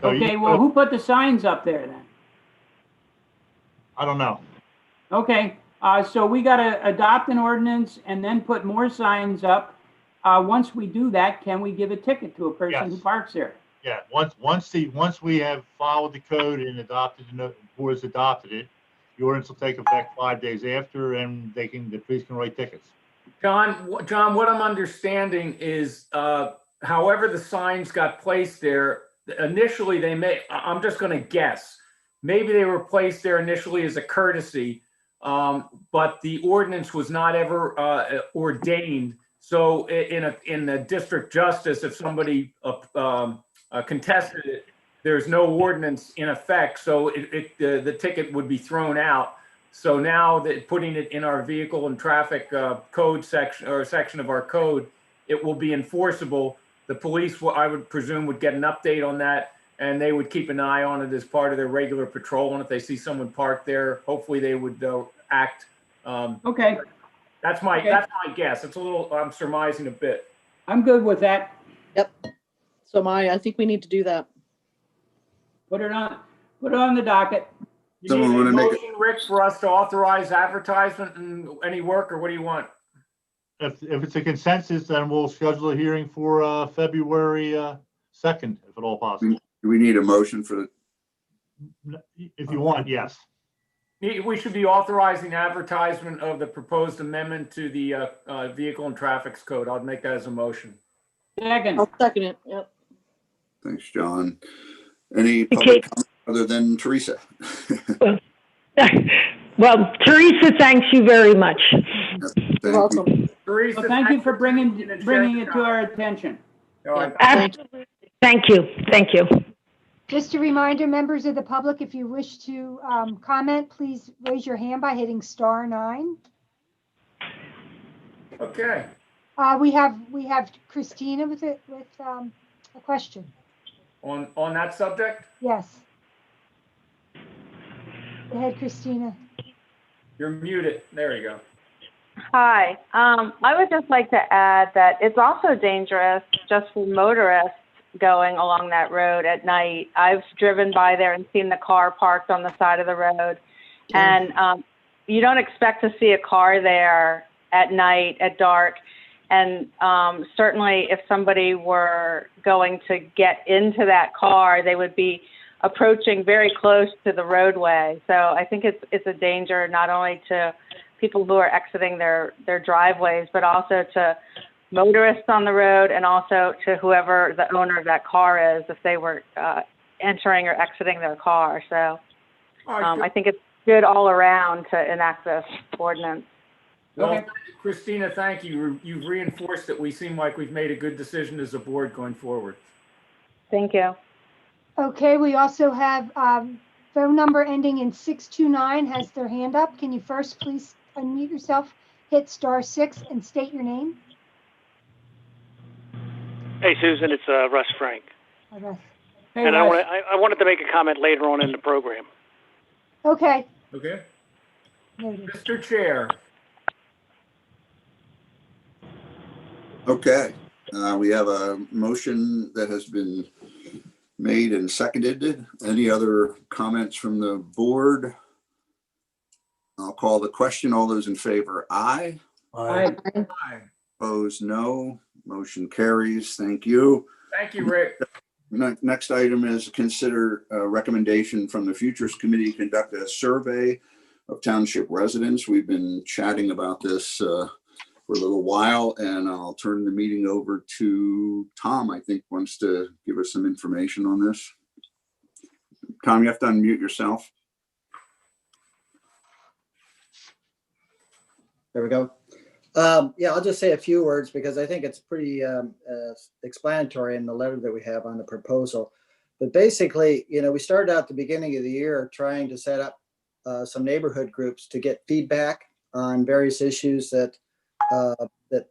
So Okay, well, who put the signs up there then? I don't know. Okay, so we got to adopt an ordinance and then put more signs up. once we do that, can we give a ticket to a person who Yes. parks there? Yeah, once we have followed the code and adopted, the board has adopted it, the ordinance will take effect 5 days after, and the police can write tickets. John, what I'm understanding is, however the signs got placed there, initially I'm just going to guess, maybe they were placed there initially as a courtesy, but the ordinance was not ever ordained. So in the district justice, if somebody contested it, there's no ordinance in effect, so the ticket would be thrown out. So now that putting it in our vehicle and traffic code section, or section of our code, it will be enforceable. The police, I would presume, would get an update on that, and they would keep an eye on it as part of their regular patrol. And if they see someone parked there, hopefully they would act. Okay, That's my guess. It's a little, I'm surmising a bit. I'm good with that. Yep. So I think we need to do that. Put it on the docket. You Someone need a wanna make motion, Rick, for us to authorize advertisement and any work, or what do you want? If it's a consensus, then we'll schedule a hearing for February 2nd, if at all possible. Do we need a motion for the, If you want, yes. We should be authorizing advertisement of the proposed amendment to the vehicle and traffic code. I'll make that as a motion. Second. I'll second it. Yep. thanks, John. Any public comment other than Teresa? Well, Teresa, thanks you very much. You're welcome. Teresa, Well, thank you for bringing it to our attention. Absolutely. Thank you. Thank you. Just a reminder, members of the public, if you wish to comment, please raise your hand by hitting *9. Okay. We have Christina with a question. On that subject, Yes. Go ahead, Christina. you're muted. There you go. Hi. I would just like to add that it's also dangerous just for motorists going along that road at night. I've driven by there and seen the car parked on the side of the road. And you don't expect to see a car there at night, at dark. And certainly if somebody were going to get into that car, they would be approaching very close to the roadway. So I think it's a danger not only to people who are exiting their driveways, but also to motorists on the road, and also to whoever the owner of that car is, if they were entering or exiting their car. So I think it's good all around to enact this ordinance. Well, Christina, thank you. You've reinforced that we seem like we've made a good decision as a board going forward. Thank you. Okay, we also have phone number ending in 629 has their hand up. Can you first please unmute yourself, hit *6 and state your name? Hey, Susan, it's Russ Frank. Hi, Russ. Hey, And Russ. I wanted to make a comment later on in the program. Okay. Okay. Noted. Mr. Chair. Okay, we have a motion that has been made and seconded. Any other comments from the board? I'll call the question. All those in favor, aye. Aye. Opposed, no. Motion carries. Thank you. Thank you, Rick. Next item is consider a recommendation from the Futures Committee to conduct a survey of township residents. We've been chatting about this for a little while, and I'll turn the meeting over to Tom. I think wants to give us some information on this. Tom, you have to unmute yourself. There we go. Yeah, I'll just say a few words because I think it's pretty explanatory in the letter that we have on the proposal. But basically, we started out at the beginning of the year trying to set up some neighborhood groups to get feedback on various issues that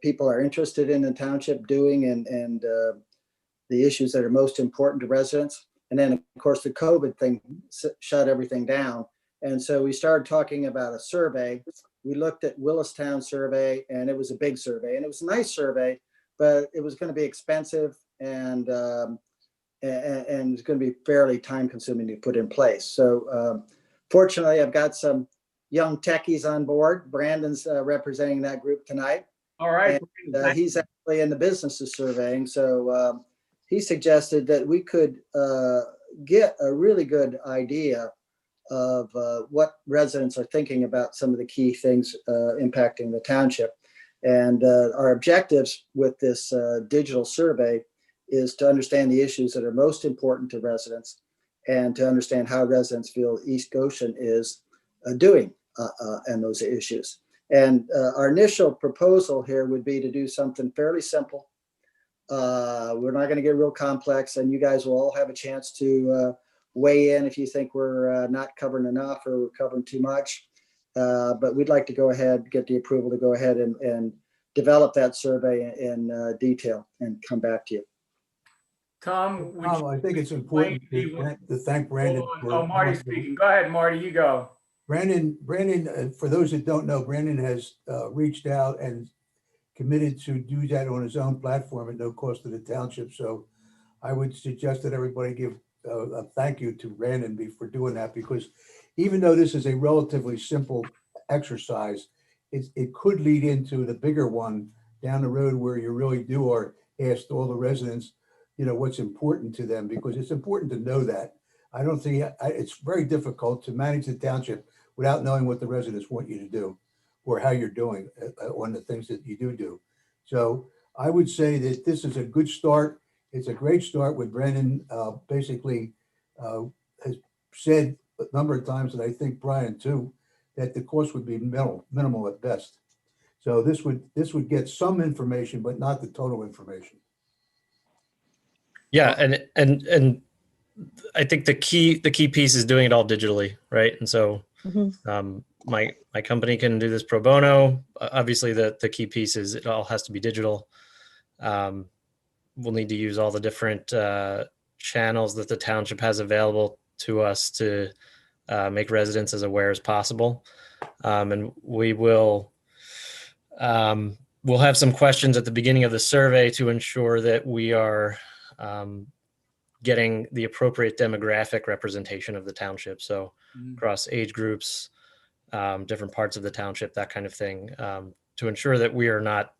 people are interested in the township doing, and the issues that are most important to residents. And then, of course, the COVID thing shut everything down. And so we started talking about a survey. We looked at Willistown survey, and it was a big survey, and it was a nice survey, but it was going to be expensive and it's going to be fairly time consuming to put in place. So fortunately, I've got some young techies on board. Brandon's representing that group tonight. All right. He's actually in the business of surveying. So he suggested that we could get a really good idea of what residents are thinking about some of the key things impacting the township. And our objectives with this digital survey is to understand the issues that are most important to residents and to understand how residents feel East Goshen is doing on those issues. And our initial proposal here would be to do something fairly simple. We're not going to get real complex, and you guys will all have a chance to weigh in if you think we're not covering enough or we're covering too much. But we'd like to go ahead, get the approval to go ahead and develop that survey in detail and come back to you. Tom, I think it's important to thank Brandon. Oh, Marty's speaking. Go ahead, Marty, you go. Brandon, for those that don't know, Brandon has reached out and committed to do that on his own platform at no cost to the township. So I would suggest that everybody give a thank you to Brandon for doing that, because even though this is a relatively simple exercise, it could lead into the bigger one down the road where you really do ask all the residents, what's important to them, because it's important to know that. I don't think it's very difficult to manage the township without knowing what the residents want you to do or how you're doing on the things that you do. So I would say that this is a good start. It's a great start. What Brandon basically has said a number of times, and I think Brian too, that the cost would be minimal at best. So this would get some information, but not the total information. Yeah, and I think the key piece is doing it all digitally, right? And so my company can do this pro bono. Obviously, the key piece is it all has to be digital. We'll need to use all the different channels that the township has available to us to make residents as aware as possible. And we will we'll have some questions at the beginning of the survey to ensure that we are getting the appropriate demographic representation of the township. So across age groups, different parts of the township, that kind of thing, to ensure that we are not,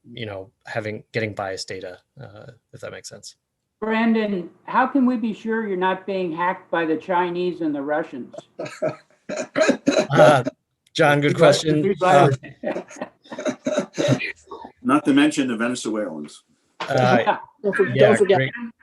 getting biased data, if that makes sense. Brandon, how can we be sure you're not being hacked by the Chinese and the Russians? John, good question. Not to mention the Venezuelans. Don't forget.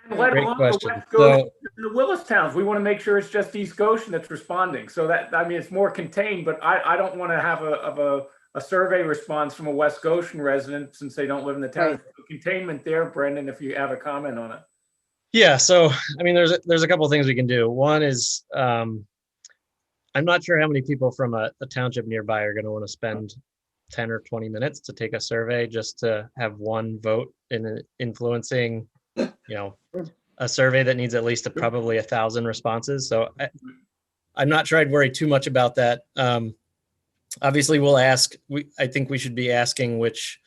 Great question. So, the Willis towns, we want to make sure it's just East Goshen that's responding. So it's more contained, but I don't want to have a survey response from a West Goshen resident since they don't live in the town. Right. Containment there, Brendan, if you have a comment on it. Yeah, so there's a couple of things we can do. One is I'm not sure how many people from a township nearby are going to want to spend 10 or 20 minutes to take a survey just to have one vote in influencing, a survey that needs at least probably 1,000 responses. So I'm not sure I'd worry too much about that. Obviously, we'll ask. I think we should be asking which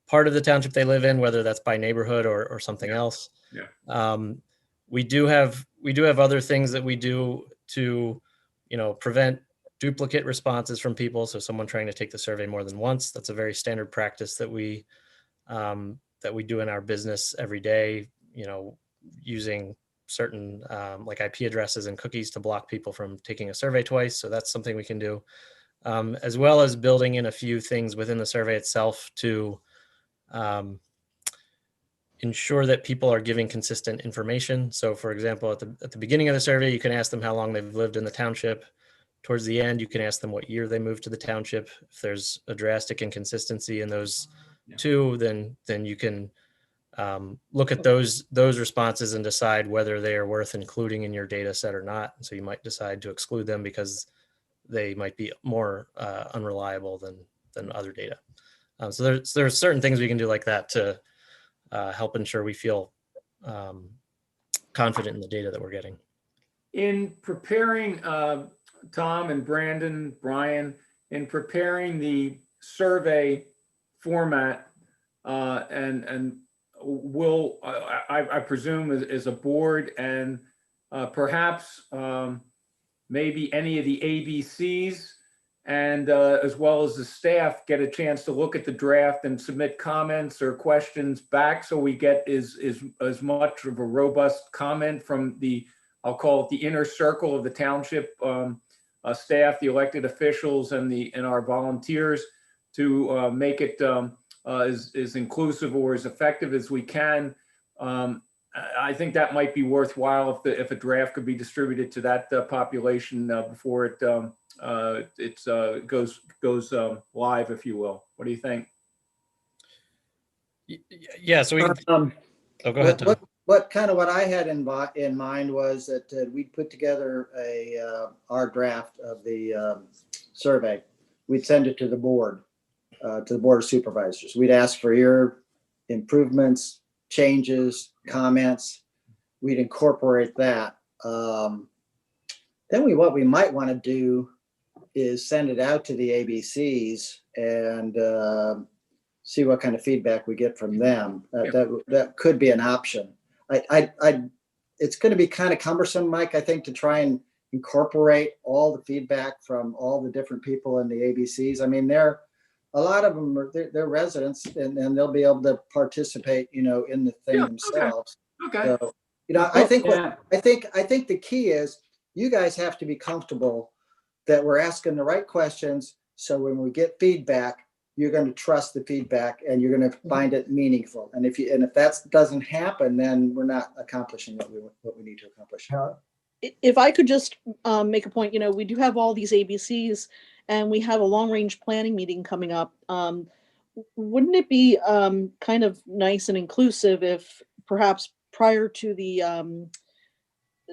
part of the township they live in, whether that's by neighborhood or something else. Yeah. We do have other things that we do to, prevent duplicate responses from people. So someone trying to take the survey more than once, that's a very standard practice that we do in our business every day, using certain like IP addresses and cookies to block people from taking a survey twice. So that's something we can do, as well as building in a few things within the survey itself to ensure that people are giving consistent information. So for example, at the beginning of the survey, you can ask them how long they've lived in the township. Towards the end, you can ask them what year they moved to the township. If there's a drastic inconsistency in those two, then you can look at those responses and decide whether they are worth including in your data set or not. So you might decide to exclude them because they might be more unreliable than other data. So there's certain things we can do like that to help ensure we feel confident in the data that we're getting. In preparing, Tom and Brandon, Brian, in preparing the survey format, and will I presume as a board and perhaps maybe any of the ABCs and as well as the staff get a chance to look at the draft and submit comments or questions back, so we get as much of a robust comment from the, I'll call it the inner circle of the township staff, the elected officials, and our volunteers, to make it as inclusive or as effective as we can. I think that might be worthwhile if a draft could be distributed to that population before it goes live, if you will. What do you think? Yeah, so we can, Oh, go ahead, Tom. What I had in mind was that we'd put together our draft of the survey. We'd send it to the board of supervisors. We'd ask for your improvements, changes, comments. We'd incorporate that. Then what we might want to do is send it out to the ABCs and see what kind of feedback we get from them. That could be an option. It's going to be kind of cumbersome, Mike, I think, to try and incorporate all the feedback from all the different people in the ABCs. I mean, a lot of them they're residents, and they'll be able to participate, in the thing themselves. Okay. So, I think I think the key is you guys have to be comfortable that we're asking the right questions. So when we get feedback, you're going to trust the feedback and you're going to find it meaningful. And if that doesn't happen, then we're not accomplishing what we need to accomplish. If I could just make a point, we do have all these ABCs, and we have a long-range planning meeting coming up. Wouldn't it be kind of nice and inclusive if perhaps prior to the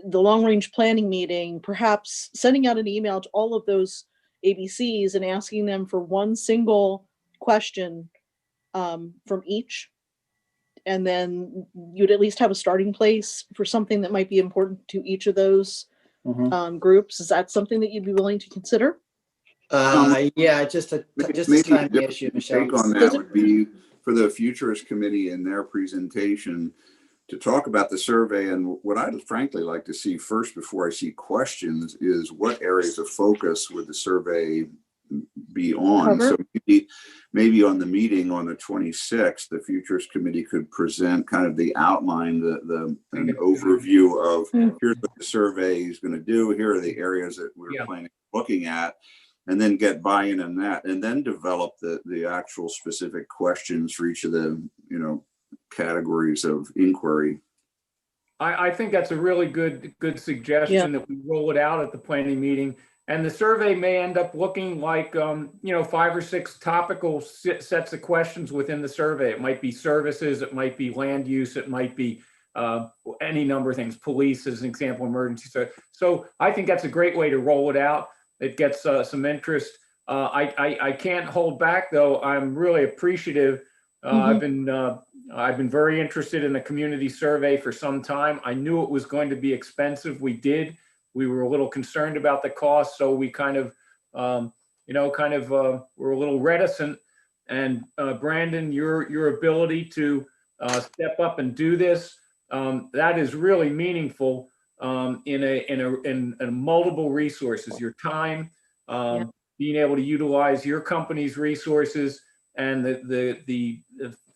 long-range planning meeting, perhaps sending out an email to all of those ABCs and asking them for one single question from each, and then you'd at least have a starting place for something that might be important to each of those groups. Is that something that you'd be willing to consider? Yeah, just a timing issue, Michelle. Take on that would be for the Futures Committee in their presentation to talk about the survey. And what I'd frankly like to see first, before I see questions, is what areas of focus would the survey be on? So maybe on the meeting on the 26th, the Futures Committee could present kind of the outline, an overview of here's what the survey is going to do. Here are the areas that we're planning looking at, and then get buy-in on that, and then develop the actual specific questions for each of the categories of inquiry. I think that's a really good suggestion that we roll it out at the planning meeting. And the survey may end up looking like, 5 or 6 topical sets of questions within the survey. It might be services, it might be land use, it might be any number of things, police as an example, emergency. So I think that's a great way to roll it out. It gets some interest. I can't hold back, though. I'm really appreciative. I've been very interested in the community survey for some time. I knew it was going to be expensive. We were a little concerned about the cost, so we kind of were a little reticent. And Brandon, your ability to step up and do this, that is really meaningful in multiple resources. Your time, being able to utilize your company's resources, and the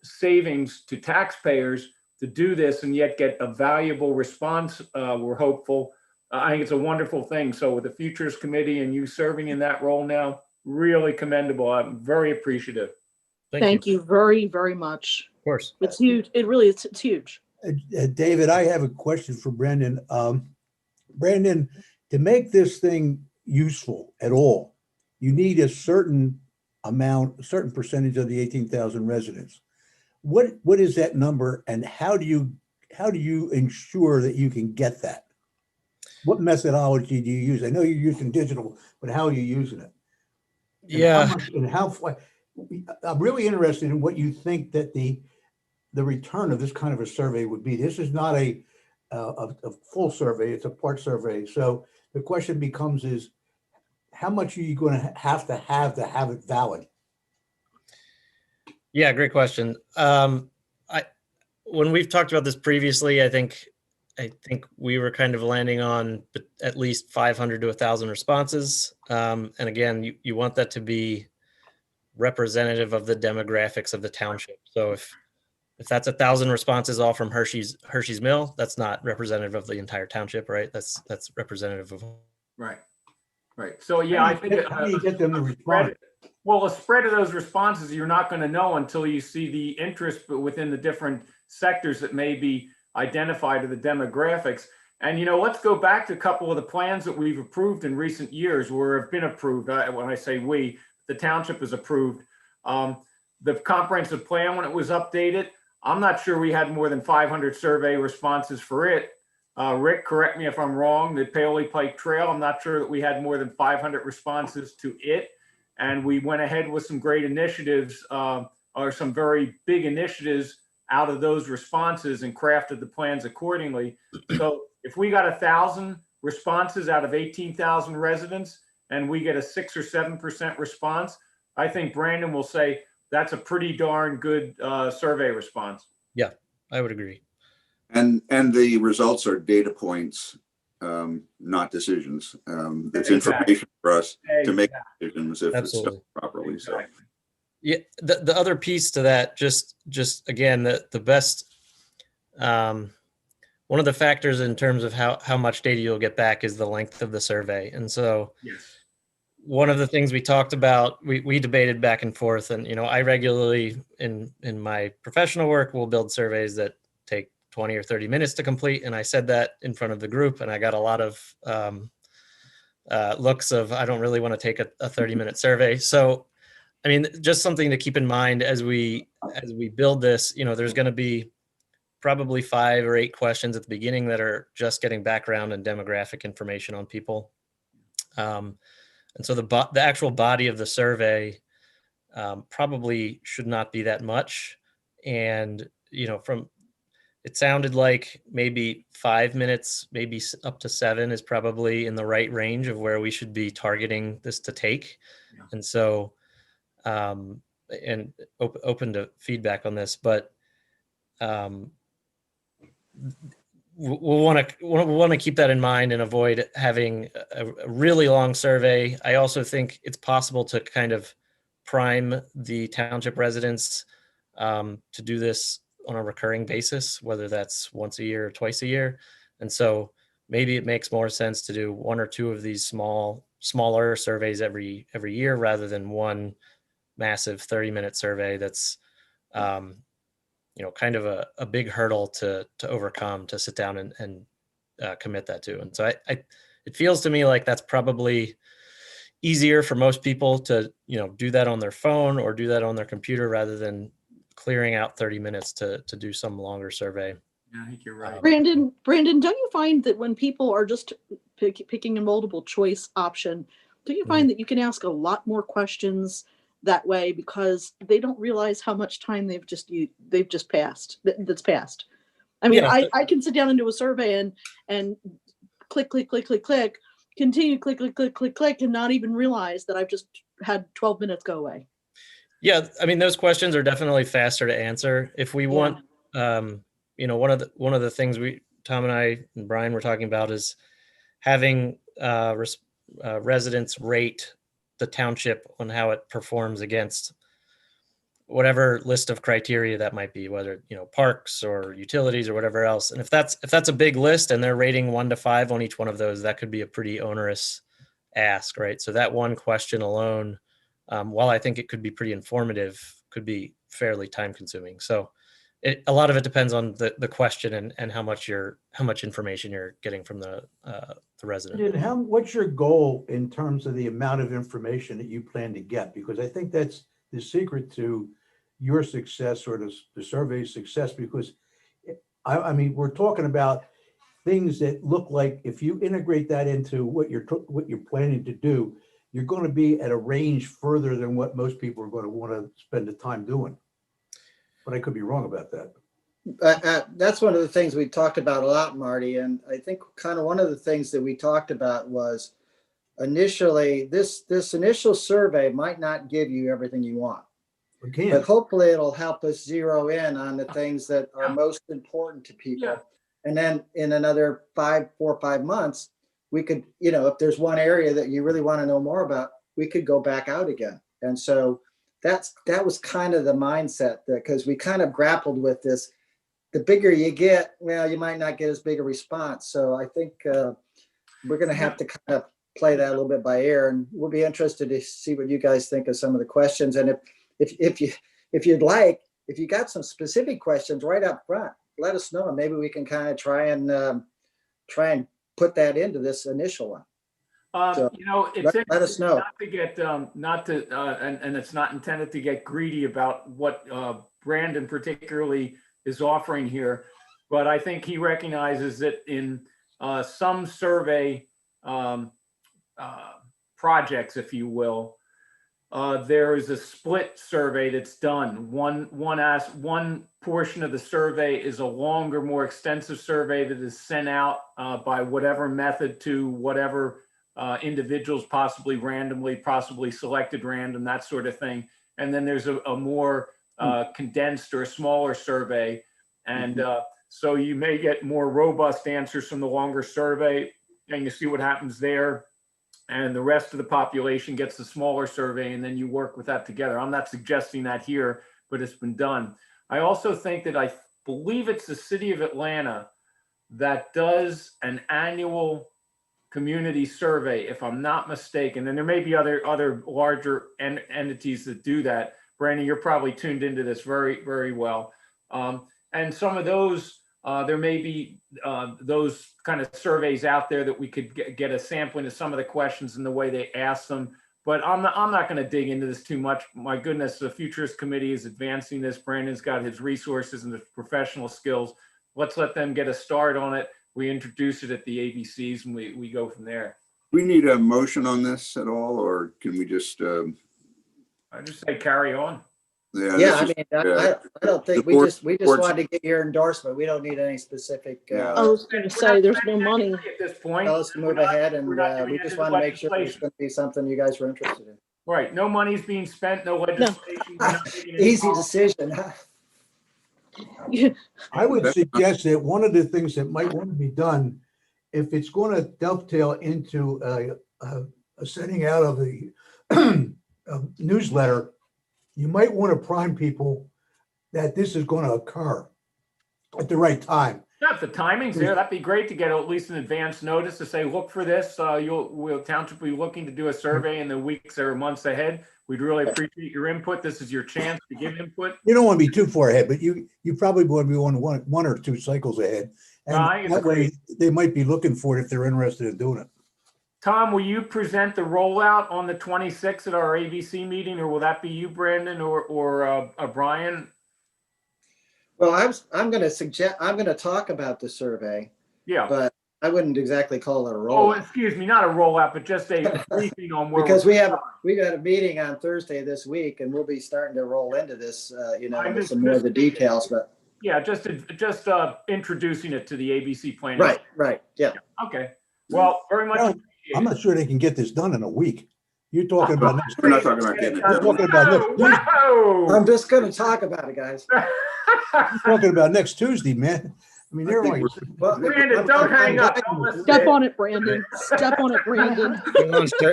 savings to taxpayers to do this, and yet get a valuable response. We're hopeful. I think it's a wonderful thing. So with the Futures Committee and you serving in that role now, really commendable. I'm very appreciative. Thank you very, very much. Of course. It's huge. It really is. It's huge. David, I have a question for Brendan. Brandon, to make this thing useful at all, you need a certain percentage of the 18,000 residents. What is that number, and how do you ensure that you can get that? What methodology do you use? I know you're using digital, but how are you using it? I'm really interested in what you think that the return of this kind of a survey would be. This is not a full survey; it's a part survey. So the question becomes: how much are you going to have it valid? Yeah, great question. When we've talked about this previously, I think I think we were kind of landing on at least 500 to 1,000 responses. And again, you want that to be representative of the demographics of the township. So if that's 1,000 responses all from Hershey's Mill, that's not representative of the entire township, right? That's representative of. Right. Right. So yeah, I think How do you get them to respond? well, a spread of those responses, you're not going to know until you see the interest within the different sectors that may be identified of the demographics. And, let's go back to a couple of the plans that we've approved in recent years or have been approved. When I say we, the township has approved. The comprehensive plan, when it was updated, I'm not sure we had more than 500 survey responses for it. Rick, correct me if I'm wrong, the Paoli Pike Trail, I'm not sure that we had more than 500 responses to it. And we went ahead with some great initiatives or some very big initiatives out of those responses and crafted the plans accordingly. So if we got 1,000 responses out of 18,000 residents and we get a 6 or 7% response, I think Brandon will say that's a pretty darn good survey response. Yeah, I would agree. And the results are data points, not decisions. It's information for us to make decisions if it's done properly. So. Yeah, the other piece to that, just again, the best, one of the factors in terms of how much data you'll get back is the length of the survey. And so one of the things we talked about, we debated back and forth, and, I regularly in my professional work will build surveys that take 20 or 30 minutes to complete. And I said that in front of the group, and I got a lot of looks of, I don't really want to take a 30-minute survey. So, I mean, just something to keep in mind as we build this, there's going to be probably 5 or 8 questions at the beginning that are just getting background and demographic information on people. And so the actual body of the survey probably should not be that much. And, it sounded like maybe 5 minutes, maybe up to 7 is probably in the right range of where we should be targeting this to take. Yeah. And so, and open to feedback on this, but we'll want to keep that in mind and avoid having a really long survey. I also think it's possible to kind of prime the township residents to do this on a recurring basis, whether that's once a year or twice a year. And so maybe it makes more sense to do 1 or 2 of these smaller surveys every year rather than one massive 30-minute survey that's kind of a big hurdle to overcome, to sit down and commit that to. And so it feels to me like that's probably easier for most people to do that on their phone or do that on their computer rather than clearing out 30 minutes to do some longer survey. Yeah, I think you're right. Brandon, don't you find that when people are just picking a multiple choice option, do you find that you can ask a lot more questions that way because they don't realize how much time they've just passed, that's passed? I mean, yeah. I can sit down and do a survey and click, continue, click, and not even realize that I've just had 12 minutes go away. Yeah, I mean, those questions are definitely faster to answer. If we want, one of the things Tom and I and Brian were talking about is having residents rate the township on how it performs against whatever list of criteria that might be, whether parks or utilities or whatever else. And if that's a big list and they're rating 1 to 5 on each one of those, that could be a pretty onerous ask, right? So that one question alone, while I think it could be pretty informative, could be fairly time consuming. So a lot of it depends on the question and how much information you're getting from the resident. And what's your goal in terms of the amount of information that you plan to get? Because I think that's the secret to your success or the survey's success, because I mean, we're talking about things that look like if you integrate that into what you're planning to do, you're going to be at a range further than what most people are going to want to spend the time doing. But I could be wrong about that. That's one of the things we talked about a lot, Marty. And I think kind of one of the things that we talked about was initially this initial survey might not give you everything you want. But hopefully it'll help us zero in on the things that are most important to people. And then in another 4 or 5 months, we could, if there's one area that you really want to know more about, we could go back out again. And so that was kind of the mindset, because we kind of grappled with this. The bigger you get, well, you might not get as big a response. So I think we're going to have to kind of play that a little bit by ear, and we'll be interested to see what you guys think of some of the questions. And if you'd like, if you got some specific questions right up front, let us know, and maybe we can kind of try and put that into this initial one. So it's let us know. Not to get and it's not intended to get greedy about what Brandon particularly is offering here, but I think he recognizes that in some survey projects, if you will, there is a split survey that's done. One portion of the survey is a longer, more extensive survey that is sent out by whatever method to whatever individuals, possibly randomly, possibly selected random, that sort of thing. And then there's a more condensed or a smaller survey. And so you may get more robust answers from the longer survey, and you see what happens there. And the rest of the population gets the smaller survey, and then you work with that together. I'm not suggesting that here, but it's been done. I also think that I believe it's the city of Atlanta that does an annual community survey, if I'm not mistaken. And there may be other larger entities that do that. Brandon, you're probably tuned into this very, very well. And some of those, there may be those kind of surveys out there that we could get a sampling of some of the questions and the way they ask them. But I'm not going to dig into this too much. My goodness, the Futurist Committee is advancing this. Brandon's got his resources and his professional skills. Let's let them get a start on it. We introduce it at the ABCs, and we go from there. We need a motion on this at all, or can we just? I just say carry on. Yeah, I don't think we just wanted to get your endorsement. We don't need any specific. I was going to say there's no money at this point. Tell us to move ahead, and we just want to make sure it's going to be something you guys were interested in. Right. No money's being spent. No legislation. Easy decision. I would suggest that one of the things that might want to be done, if it's going to dovetail into a sending out of the newsletter, you might want to prime people that this is going to occur at the right time. Yeah, if the timing's there, that'd be great to get at least an advance notice to say, look for this. Township will be looking to do a survey in the weeks or months ahead. We'd really appreciate your input. This is your chance to give input. You don't want to be too far ahead, but you probably want to be one or two cycles ahead. And that way they might be looking for it if they're interested in doing it. Tom, will you present the rollout on the 26th at our ABC meeting, or will that be you, Brandon, or Brian? Well, I'm going to talk about the survey. Yeah. But I wouldn't exactly call it a rollout. Oh, excuse me, not a rollout, but just a briefing on where. Because we got a meeting on Thursday this week, and we'll be starting to roll into this, with some more of the details. But yeah, just introducing it to the ABC plan. Right. Yeah. Okay. Well, very much. I'm not sure they can get this done in a week. You're talking about next week. We're not talking about getting it done. Talking about next Tuesday. I'm just going to talk about it, guys. You're talking about next Tuesday, man. I mean, they're like, Brandon, don't hang up. Step on it, Brandon. Step on it, Brandon.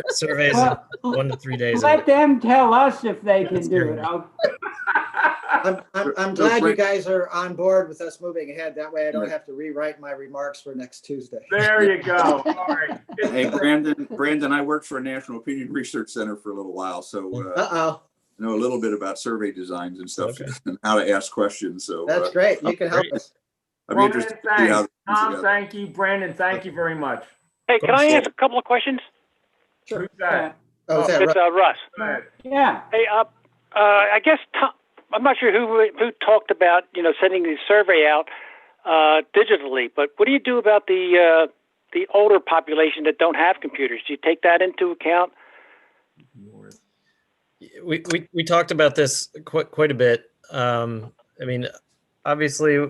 Surveys in 1 to 3 days. Let them tell us if they can do it. I'm glad you guys are on board with us moving ahead. That way I don't have to rewrite my remarks for next Tuesday. There you go. All right. Hey, Brandon, I worked for a National Opinion Research Center for a little while, so I know a little bit about survey designs and stuff and how to ask questions. So that's great. You can help us. I'd be interested to see how Tom, thank you. Brandon, thank you very much. Hey, can I ask a couple of questions? Sure. Who's that? Oh, is that it's Russ? Russ. Yeah. Hey, I guess Tom, I'm not sure who talked about sending the survey out digitally, but what do you do about the older population that don't have computers? Do you take that into account? We talked about this quite a bit. I mean, obviously,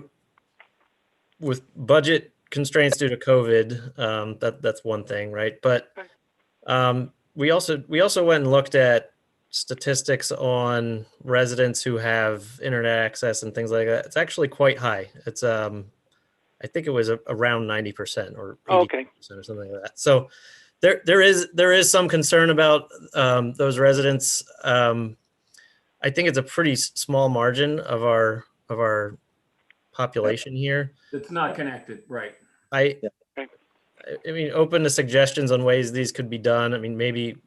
with budget constraints due to COVID, that's one thing, right? But we also went and looked at statistics on residents who have internet access and things like that. It's actually quite high. It's I think it was around 90% or 80% Okay. or something like that. So there is some concern about those residents. I think it's a pretty small margin of our population here. It's not connected, right? I mean, open to suggestions on ways these could be done. I mean, maybe.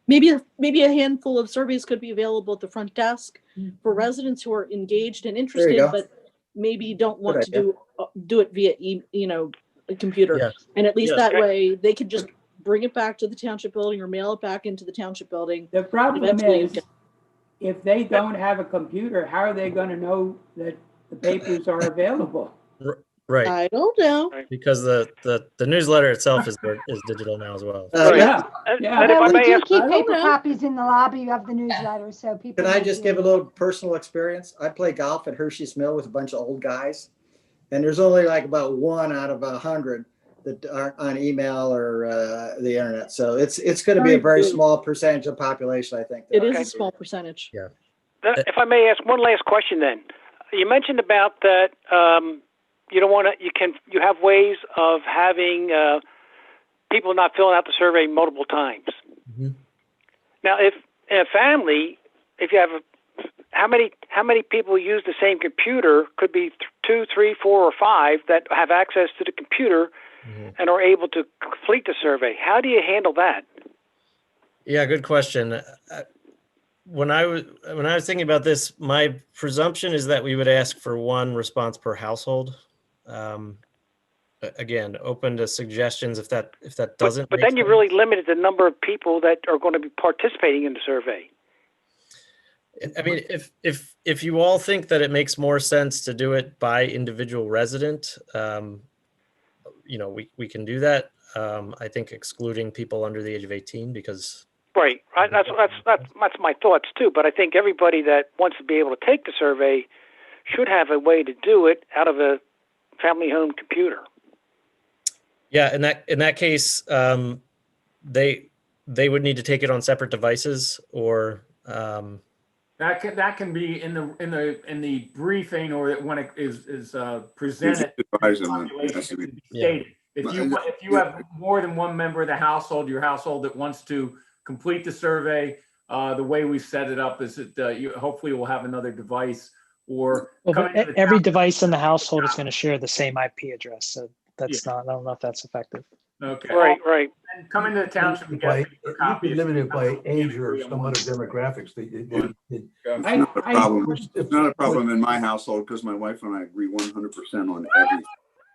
Maybe a handful of surveys could be available at the front desk for residents who are engaged and interested, go. but maybe don't want Good to do it via a computer. Yeah. And at least Yes. that way they could just bring it back to the township building or mail it back into the township building. The problem Eventually is, if they don't have a computer, how are they gonna know that the papers are available? Right. I don't know. Because the newsletter itself is digital now as well. Yeah. And if Although I we may do ask, keep I don't paper know. copies in the lobby of the newsletter, so people. Can I may just be give a able- little personal experience? I play golf at Hershey's Mill with a bunch of old guys. And there's only like about 1 out of 100 that aren't on email or the internet. So it's going to be a very small percentage of the population, I think. It is a small percentage. Yeah. if I may ask one last question, then you mentioned about that you don't want to. You have ways of having people not filling out the survey multiple times. Mhm. Now, if in a family, if you have how many people use the same computer? Could be 2, 3, 4, or 5 that have access to the computer and are able to complete the survey. How do you handle that? Yeah, good question. When I was thinking about this, my presumption is that we would ask for 1 response per household. Again, open to suggestions if that doesn't. But make then you sense. really limited the number of people that are going to be participating in the survey. I mean, if you all think that it makes more sense to do it by individual resident, we can do that. I think excluding people under the age of 18 because. Right. That's my thoughts too. But I think everybody that wants to be able to take the survey should have a way to do it out of a family-owned computer. Yeah, in that case, they would need to take it on separate devices or. That can be in the briefing or when it is presented. Advise them that it has to be- Stated. If you have more than 1 member of the household, your household that wants to complete the survey, the way we set it up is that you hopefully will have another device or. Well, but every device in the household is going to share the same IP address, so that's not. I don't know if that's effective. Okay. Right. And come into the township and By, get you a copy. can limit it by age or some other demographics. It's not a problem. It's not a problem in my household because my wife and I agree 100% on everything.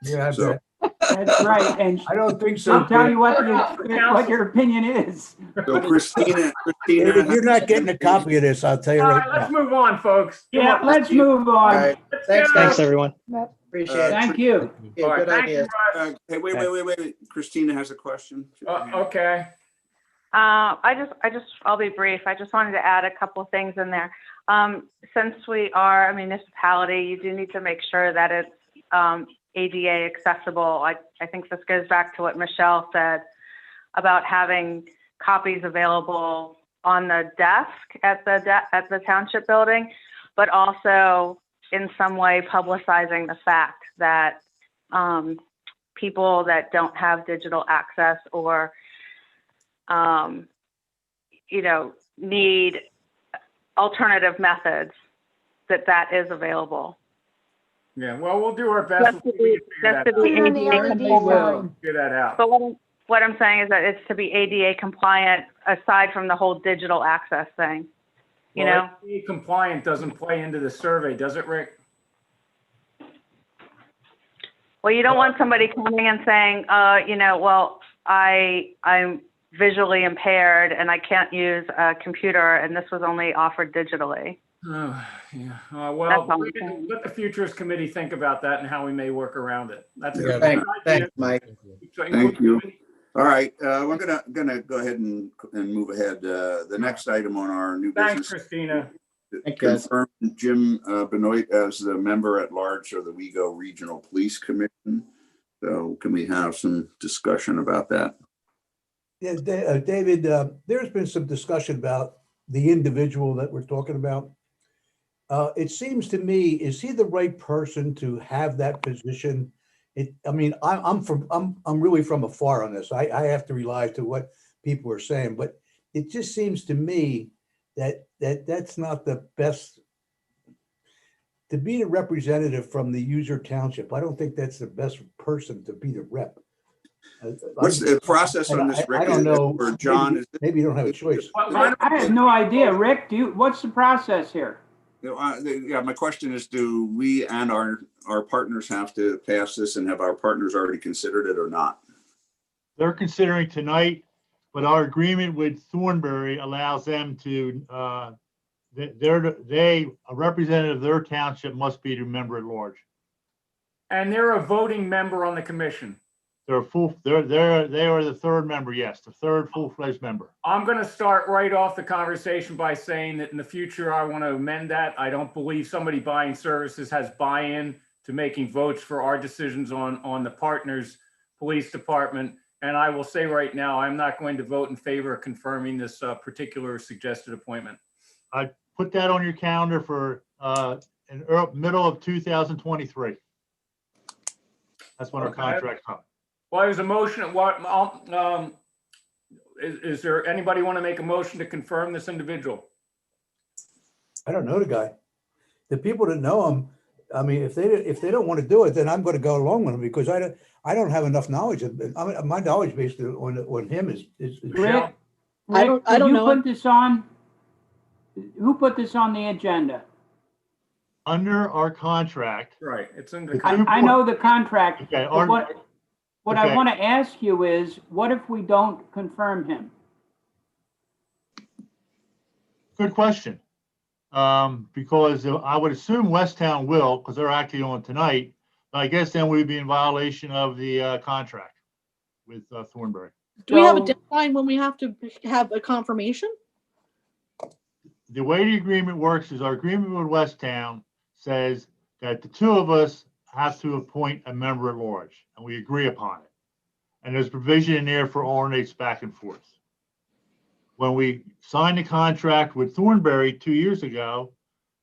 Yeah, So- That's right, and I don't think so. she'll tell you what your opinion is. So Christina, David, you're not getting a copy of this, I'll tell you All right right, let's now. move on, folks. Come Yeah, on. let's move All on. right. Let's Thanks, go. Thanks, everyone. Appreciate it. Thank you. Yeah, All right, good thank idea. you, Russ. hey, wait. Christina has a question. Okay. I'll be brief. I just wanted to add a couple of things in there. Since we are a municipality, you do need to make sure that it's ADA accessible. I think this goes back to what Michelle said about having copies available on the desk at the township building, but also in some way publicizing the fact that people that don't have digital access or need alternative methods, that is available. Yeah, well, we'll do our best. Just to be ADA We'll figure that out. But what I'm saying is that it's to be ADA compliant aside from the whole digital access thing. Well, ADA compliant doesn't play into the survey, does it, Rick? Well, you don't want somebody coming and saying, I'm visually impaired and I can't use a computer and this was only offered digitally. Oh, yeah. That's all I'm saying. Let the Futures Committee think about that and how we may work around it. That's Yeah, a Thanks, Mike. Thank you. All right, we're gonna go ahead and move ahead. The next item on our new business. Thanks, Christina. Confirm Jim Benoit as the member at large of the WeGo Regional Police Commission. So can we have some discussion about that? Yeah, David, there's been some discussion about the individual that we're talking about. It seems to me, is he the right person to have that position? I mean, I'm really from afar on this. I have to rely to what people are saying, but it just seems to me that's not the best. To be the representative from the user township, I don't think that's the best person to be the rep. What's the process on this, Rick? I don't know. Or John? Maybe you don't have a choice. I have no idea. Rick, what's the process here? Yeah, my question is, do we and our partners have to pass this, and have our partners already considered it or not? They're considering tonight, but our agreement with Thornbury allows them to, a representative of their township must be a member at large. And they're a voting member on the commission. They are the third member, yes, the third full-fledged member. I'm going to start right off the conversation by saying that in the future, I want to amend that. I don't believe somebody buying services has buy-in to making votes for our decisions on the partners' police department. And I will say right now, I'm not going to vote in favor of confirming this particular suggested appointment. I put that on your calendar for middle of 2023. That's when our contract's up. Well, there's a motion. Is there anybody want to make a motion to confirm this individual? I don't know the guy. The people that know him, I mean, if they don't want to do it, then I'm going to go along with him because I don't have enough knowledge. I mean, my knowledge based on him is Rick, I don't know. Put this on. Who put this on the agenda? Under our contract. Right. It's in the. I know the contract. Okay. What I want to ask you is, what if we don't confirm him? Good question. Because I would assume Westtown will, because they're actually on tonight. But I guess then we'd be in violation of the contract with Thornbury. Do we have a deadline when we have to have a confirmation? The way the agreement works is our agreement with Westtown says that the two of us have to appoint a member at large, and we agree upon it. And there's provision in there for alternates back and forth. When we signed the contract with Thornbury 2 years ago,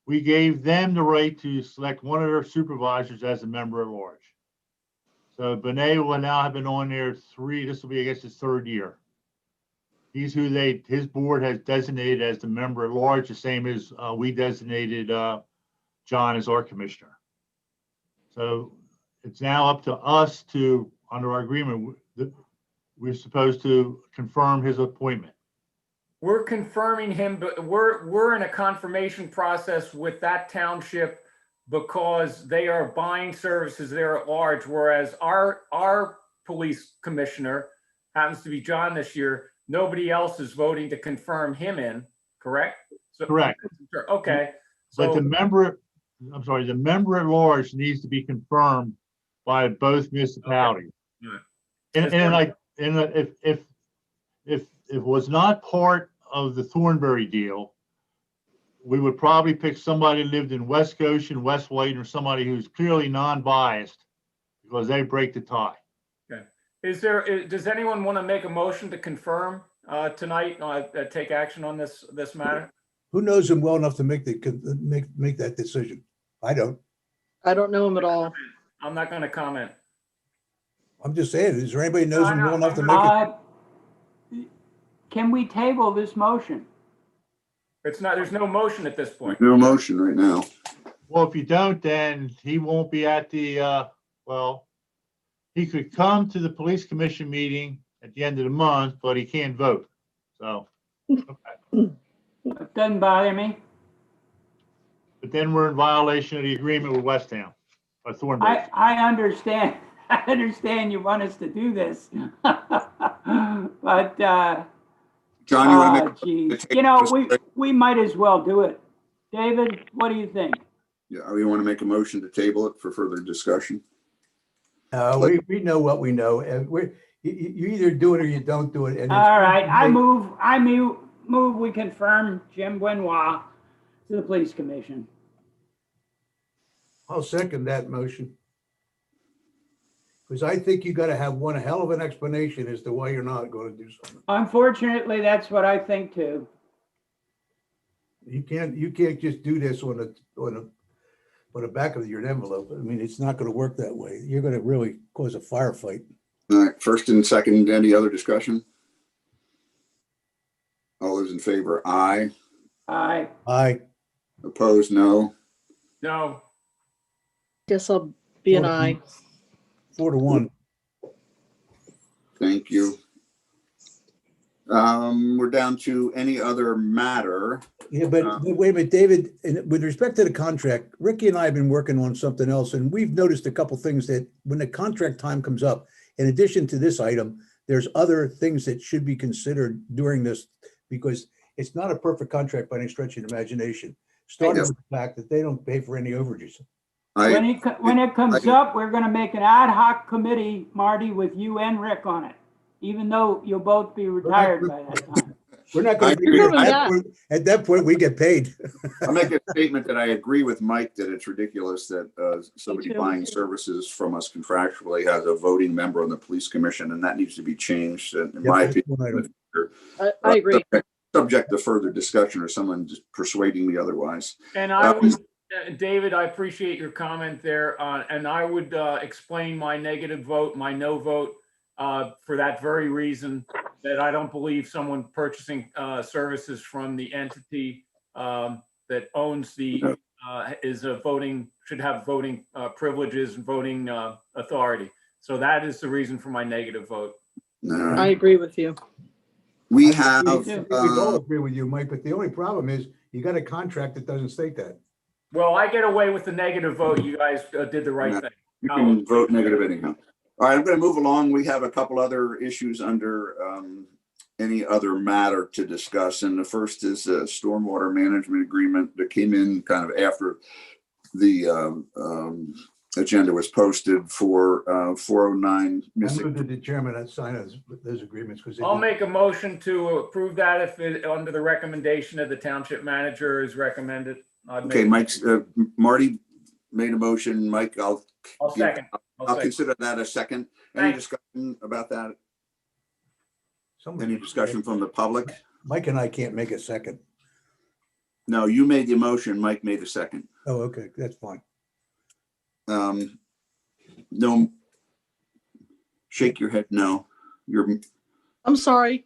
we gave them the right to select one of their supervisors as a member at large. So Benet will now have been on there this will be, I guess, his third year. He's who his board has designated as the member at large, the same as we designated John as our commissioner. So it's now up to us to, under our agreement, we're supposed to confirm his appointment. We're confirming him, but we're in a confirmation process with that township because they are buying services there at large, whereas our police commissioner happens to be John this year. Nobody else is voting to confirm him in, correct? So, correct. Okay. So, but the member at large needs to be confirmed by both municipalities. Okay. And if it was not part of the Thornbury deal, we would probably pick somebody who lived in West Goshen, West White, or somebody who's clearly non-biased because they break the tie. Okay. Does anyone want to make a motion to confirm tonight, take action on this matter? Who knows him well enough to make that decision? I don't. I don't know him at all. I'm not going to comment. I'm just saying, is there anybody who knows him well enough to make it? Can we table this motion? There's no motion at this point. No motion right now. Well, if you don't, then he won't be at the, he could come to the police commission meeting at the end of the month, but he can't vote. So, okay. It doesn't bother me. But then we're in violation of the agreement with Westtown by Thornbury. I understand. I understand you want us to do this, but John, you want to make? We might as well do it. David, what do you think? Yeah, we want to make a motion to table it for further discussion. We know what we know, and you either do it or you don't do it. And all right, I move we confirm Jim Benoit to the police commission. I'll second that motion. Because I think you got to have one hell of an explanation as to why you're not going to do something. Unfortunately, that's what I think too. You can't just do this on the back of your envelope. I mean, it's not going to work that way. You're going to really cause a firefight. All right, first and second, any other discussion? All those in favor, aye. Aye. Aye. Opposed, no. No. Guess I'll be an aye. 4-1. Thank you. We're down to any other matter. Yeah, but wait a minute, David, and with respect to the contract, Ricky and I have been working on something else, and we've noticed a couple things that when the contract time comes up, in addition to this item, there's other things that should be considered during this, because it's not a perfect contract by any stretch of the imagination. Starting with the fact that they don't pay for any overages. When it comes up, we're gonna make an ad hoc committee, Marty, with you and Rick on it, even though you'll both be retired by that time. We're not going to, at that point, we get paid. I'll make a statement that I agree with Mike that it's ridiculous that somebody buying services from us contractually has a voting member on the police commission, and that needs to be changed, in my opinion. I agree. Subject to further discussion or someone just persuading me otherwise. And I would, David, I appreciate your comment there, and I would explain my negative vote, my no vote, for that very reason, that I don't believe someone purchasing services from the entity that owns the should have voting privileges and voting authority. So that is the reason for my negative vote. I agree with you. We have. We all agree with you, Mike, but the only problem is you got a contract that doesn't state that. Well, I get away with the negative vote. You guys did the right thing. You can vote negative anyhow. All right, I'm going to move along. We have a couple other issues under any other matter to discuss. And the first is a stormwater management agreement that came in kind of after the agenda was posted for 409 missing. I move that the chairman had signed those agreements because I'll make a motion to approve that if it, under the recommendation of the township manager is recommended. Okay, Mike's Marty made a motion. Mike, I'll second. I'll consider that a second. Any discussion about that? Any discussion from the public? Mike and I can't make a second. No, you made the motion. Mike made a second. Oh, okay, that's fine. No. Shake your head. No. I'm sorry.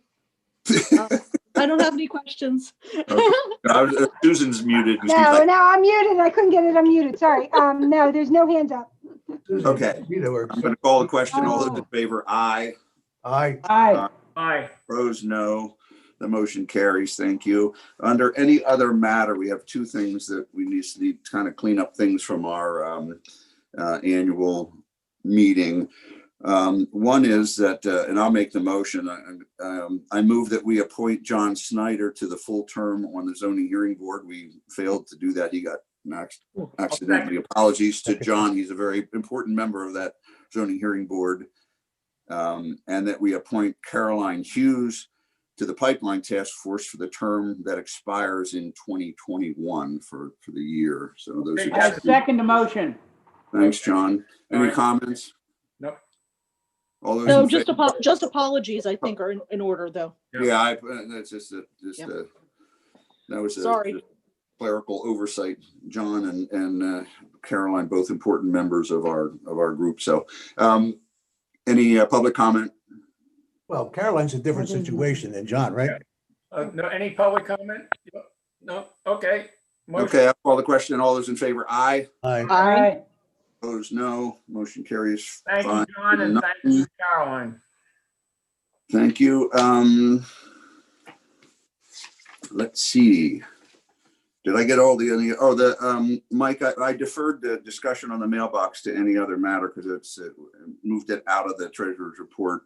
I don't have any questions. Okay. Susan's muted. No, I'm muted. I couldn't get it unmuted. Sorry. No, there's no hands up. Okay. I'm going to call the question. All those in favor, aye. Aye. Aye. Aye. Opposed, no. The motion carries. Thank you. Under any other matter, we have two things that we need to kind of clean up things from our annual meeting. One is that, and I'll make the motion. I move that we appoint John Snyder to the full term on the zoning hearing board. We failed to do that. He got accidentally. Apologies to John. He's a very important member of that zoning hearing board. And that we appoint Caroline Hughes to the pipeline task force for the term that expires in 2021 for the year. So those are I second the motion. Thanks, John. Any comments? Nope. All those No, in just favor? just apologies, I think, are in order, though. Yeah, that's just that was Sorry. a clerical oversight. John and Caroline, both important members of our group. So any public comment? Well, Caroline's a different situation than John, right? No, any public comment? No. Okay. Motion. Okay, I'll call the question. All those in favor, aye. Aye. Aye. Opposed, no. Motion carries. Thank you, Fine. John, and thank you, Caroline. Thank you. Let's see. Did I get all the Mike, I deferred the discussion on the mailbox to any other matter because it's moved it out of the treasurer's report.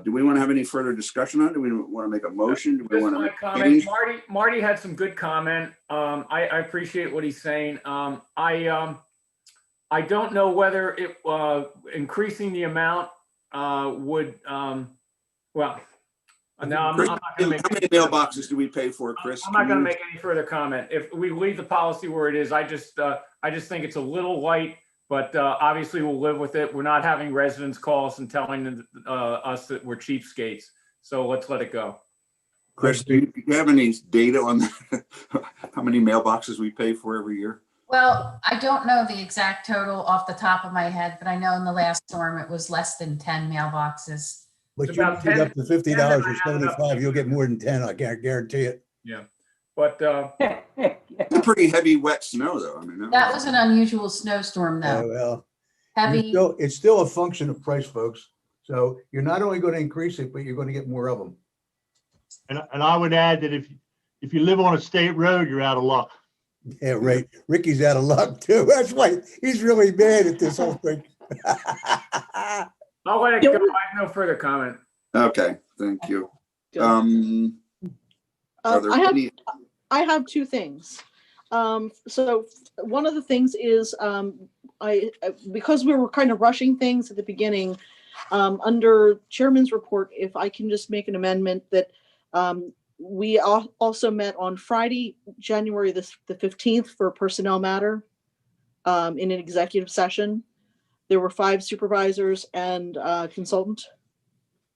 Do we want to have any further discussion on it? Do we want to make a motion? Do we want to make comment? Marty had some good comment. I appreciate what he's saying. I don't know whether it increasing the amount would well. Now, I'm not going to make. How many mailboxes do we pay for, Chris? I'm not going to make any further comment. If we leave the policy where it is, I just think it's a little light, but obviously we'll live with it. We're not having residents call us and telling us that we're cheapskates. So let's let it go. Chris, do you have any data on how many mailboxes we pay for every year? Well, I don't know the exact total off the top of my head, but I know in the last storm it was less than 10 mailboxes. But It's you about get 10 up to $50 or 10 and 75, you'll get more than 10, I can't guarantee it. Yeah, but It's a pretty heavy, wet snow, though. I mean, That was an unusual snowstorm Oh, though. well, Heavy. it's still a function of price, folks. So you're not only going to increase it, but you're going to get more of them. And I would add that if you live on a state road, you're out of luck. Yeah, right. Ricky's out of luck too. That's why he's really mad at this whole thing. I'll let it go. I have no further comment. Okay, thank you. Good. Are there I have two things. So one of the things is because we were kind of rushing things at the beginning, under Chairman's report, if I can just make an amendment that we also met on Friday, January the 15th for a personnel matter in an executive session. There were 5 supervisors and consultant.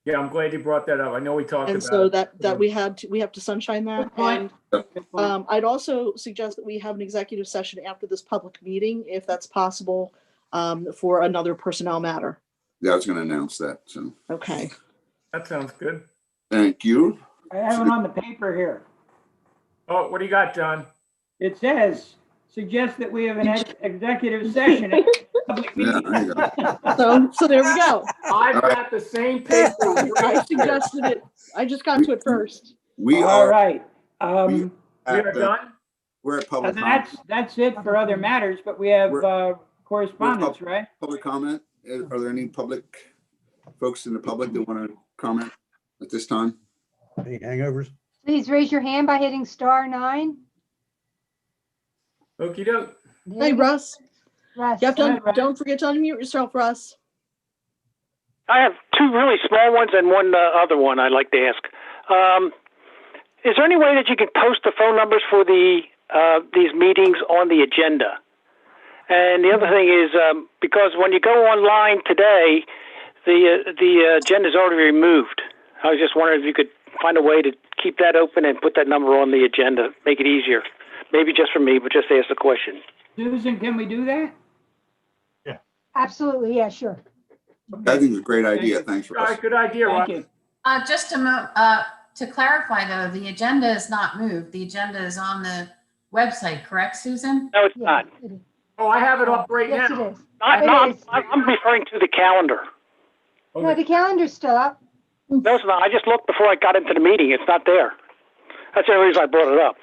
Yeah, I'm glad you brought that up. I know we talked And about so it. that we have to sunshine that. And I'd also suggest that we have an executive session after this public meeting, if that's possible, for another personnel matter. Yeah, I was going to announce that. So Okay. That sounds good. Thank you. I have it on the paper here. Oh, what do you got, John? It says, suggest that we have an executive session at public Yeah, meeting. there you go. So there we go. I've got the same paper. I suggested it. I just got to it first. We All are. right. We are done? We're at public comment. That's it for other matters, but we have correspondence, We're right? Public comment. Are there any folks in the public that want to comment at this time? Any hangovers? Please raise your hand by hitting *9. Okey doke. Hey, Russ. Russ. You have to, Russ. don't forget to unmute yourself, Russ. I have 2 really small ones and one other one I'd like to ask. Is there any way that you can post the phone numbers for these meetings on the agenda? And the other thing is, because when you go online today, the agenda is already removed. I was just wondering if you could find a way to keep that open and put that number on the agenda, make it easier. Maybe just for me, but just ask the question. Susan, can we do that? Absolutely, yeah, sure. I think it's a great idea. Thanks, All Russ. right, good idea, Thank Russ. you. Just to clarify though, the agenda is not moved. The agenda is on the website, correct, Susan? No, it's Yeah, not. it is. Oh, I have it up right Yes, now. it is. I'm It is. referring to the calendar. No, the calendar's still up. No, it's not. I just looked before I got into the meeting. It's not there. That's the only reason I brought it up.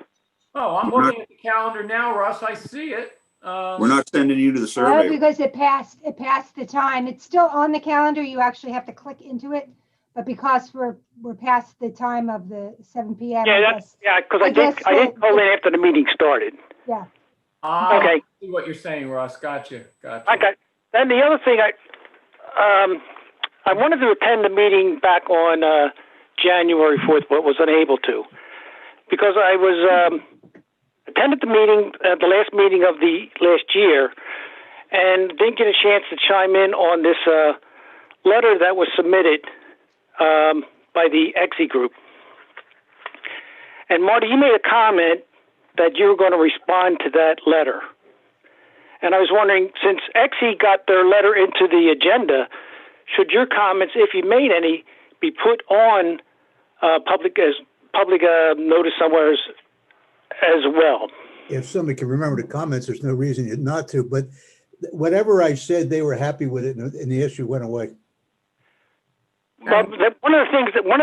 Oh, I'm looking at the calendar now, Russ. I see it. We're not sending you to the Oh, survey. because it passed the time. It's still on the calendar. You actually have to click into it. But because we're past the time of the 7 p.m. Yeah, because I did call in after the meeting started. Yeah. Okay. I see what you're saying, Russ. Gotcha. Okay. Then the other thing, I wanted to attend the meeting back on January 4th, but was unable to because I was attended the meeting, the last meeting of the last year, and didn't get a chance to chime in on this letter that was submitted by the EXE group. And Marty, you made a comment that you were going to respond to that letter. And I was wondering, since EXE got their letter into the agenda, should your comments, if you made any, be put on public notice somewhere as well? If somebody can remember the comments, there's no reason not to, but whatever I said, they were happy with it and the issue went away. Well, one of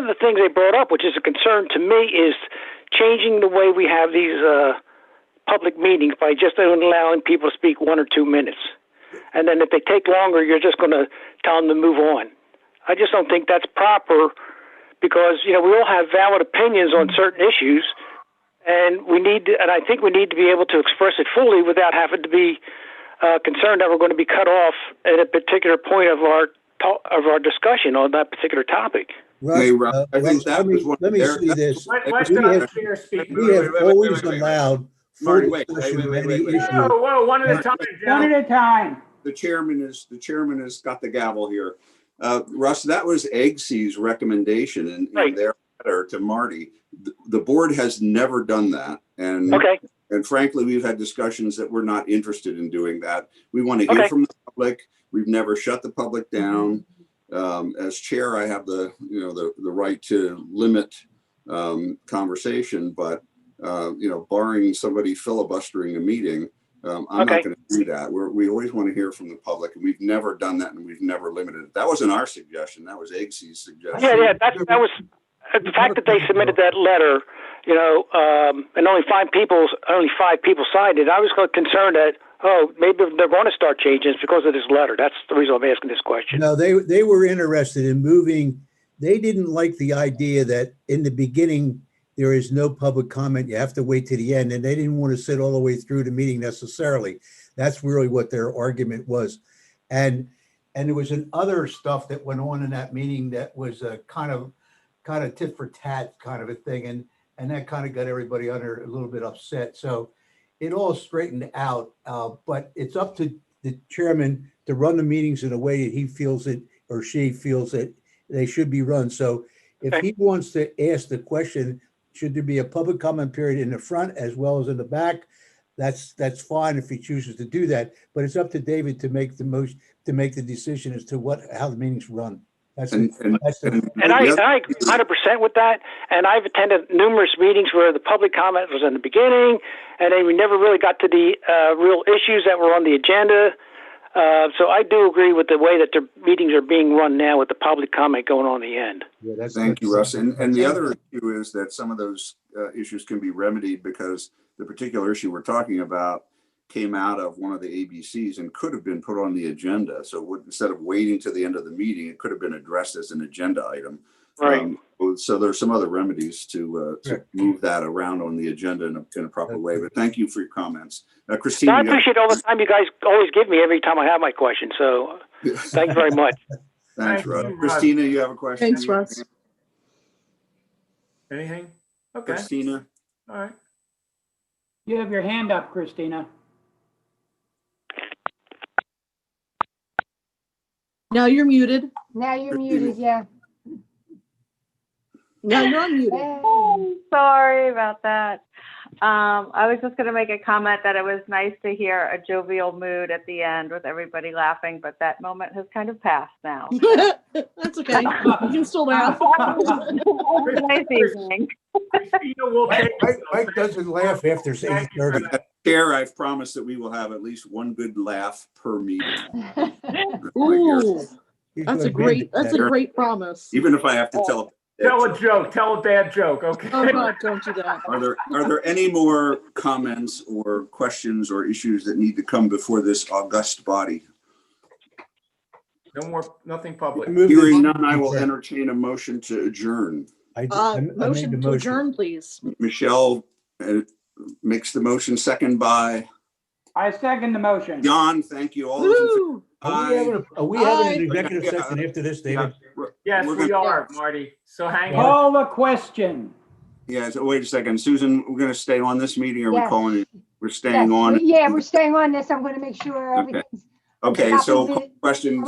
the things they brought up, which is a concern to me, is changing the way we have these public meetings by just allowing people to speak 1 or 2 minutes. And then if they take longer, you're just going to tell them to move on. I just don't think that's proper because, we all have valid opinions on certain issues, and I think we need to be able to express it fully without having to be concerned that we're going to be cut off at a particular point of our discussion on that particular topic. Russ, Hey, Russ, I think that was one. let me see this. Let We the have- chair speak. We have always allowed full Marty, wait, discussion of wait, any wait. issue. Whoa, one at a time, One gentlemen. at a time. The chairman has got the gavel here. Russ, that was EGSE's recommendation, and Right. their letter to Marty. The board has never done that. And Okay. And frankly, we've had discussions that we're not interested in doing that. We want to hear from the public. We've never shut the public down. As chair, I have the right to limit conversation, but barring somebody filibustering a meeting, I'm not going to do that. We always want to hear from the public, and we've never done that, and we've never limited it. That wasn't our suggestion. That was Eggsy's suggestion. Yeah, that was the fact that they submitted that letter. And only five people signed it. I was concerned that maybe they're going to start changing because of this letter. That's the reason I'm asking this question. No, they were interested in moving. They didn't like the idea that in the beginning there is no public comment. You have to wait to the end, and they didn't want to sit all the way through the meeting necessarily. That's really what their argument was, and there was other stuff that went on in that meeting that was a kind of tit for tat kind of a thing, and that kind of got everybody under a little bit upset. So it all straightened out, but it's up to the chairman to run the meetings in a way that he feels it or she feels that they should be run. So if he wants to ask the question, should there be a public comment period in the front as well as in the back? That's fine if he chooses to do that, but it's up to David to make the decision as to how the meetings run. And I agree 100% with that. And I've attended numerous meetings where the public comment was in the beginning, and then we never really got to the real issues that were on the agenda. So I do agree with the way that the meetings are being run now with the public comment going on the end. Yeah, Thank you, Russ. And the other issue is that some of those issues can be remedied because the particular issue we're talking about came out of one of the ABCs and could have been put on the agenda. So instead of waiting to the end of the meeting, it could have been addressed as an agenda item. Right. So there's some other remedies to move that around on the agenda in a proper way. But thank you for your comments. Christina. I appreciate all the time you guys always give me every time I have my question. So thank you very much. Thanks, Russ. Christina, you have a question? Thanks, Russ. Anything? Okay. Christina. All right. You have your hand up, Christina. Now you're muted. Now you're muted, yeah. Now you're unmuted. Oh, sorry about that. I was just going to make a comment that it was nice to hear a jovial mood at the end with everybody laughing, but that moment has kind of passed now. That's okay. You can still laugh. Nice evening. Mike doesn't laugh after 8:30. Chair, I've promised that we will have at least one good laugh per meeting. Ooh, that's a great promise. Even if I have to tell a bad joke, okay? Oh God, don't do that. Are there any more comments or questions or issues that need to come before this august body? Nothing public. Hearing none, I will entertain a motion to adjourn. Motion to adjourn, please. Michelle makes the motion, second by? I second the motion. John, thank you. All those in favor? Are we having an executive session after this, David? Yes, we are, Marty. So hang on. Call the question. Yeah, so wait a second. Susan, we're going to stay on this meeting, or we're calling it? We're staying Yes, on? yeah, we're staying on this. I'm going to make sure everything's. Okay, so question.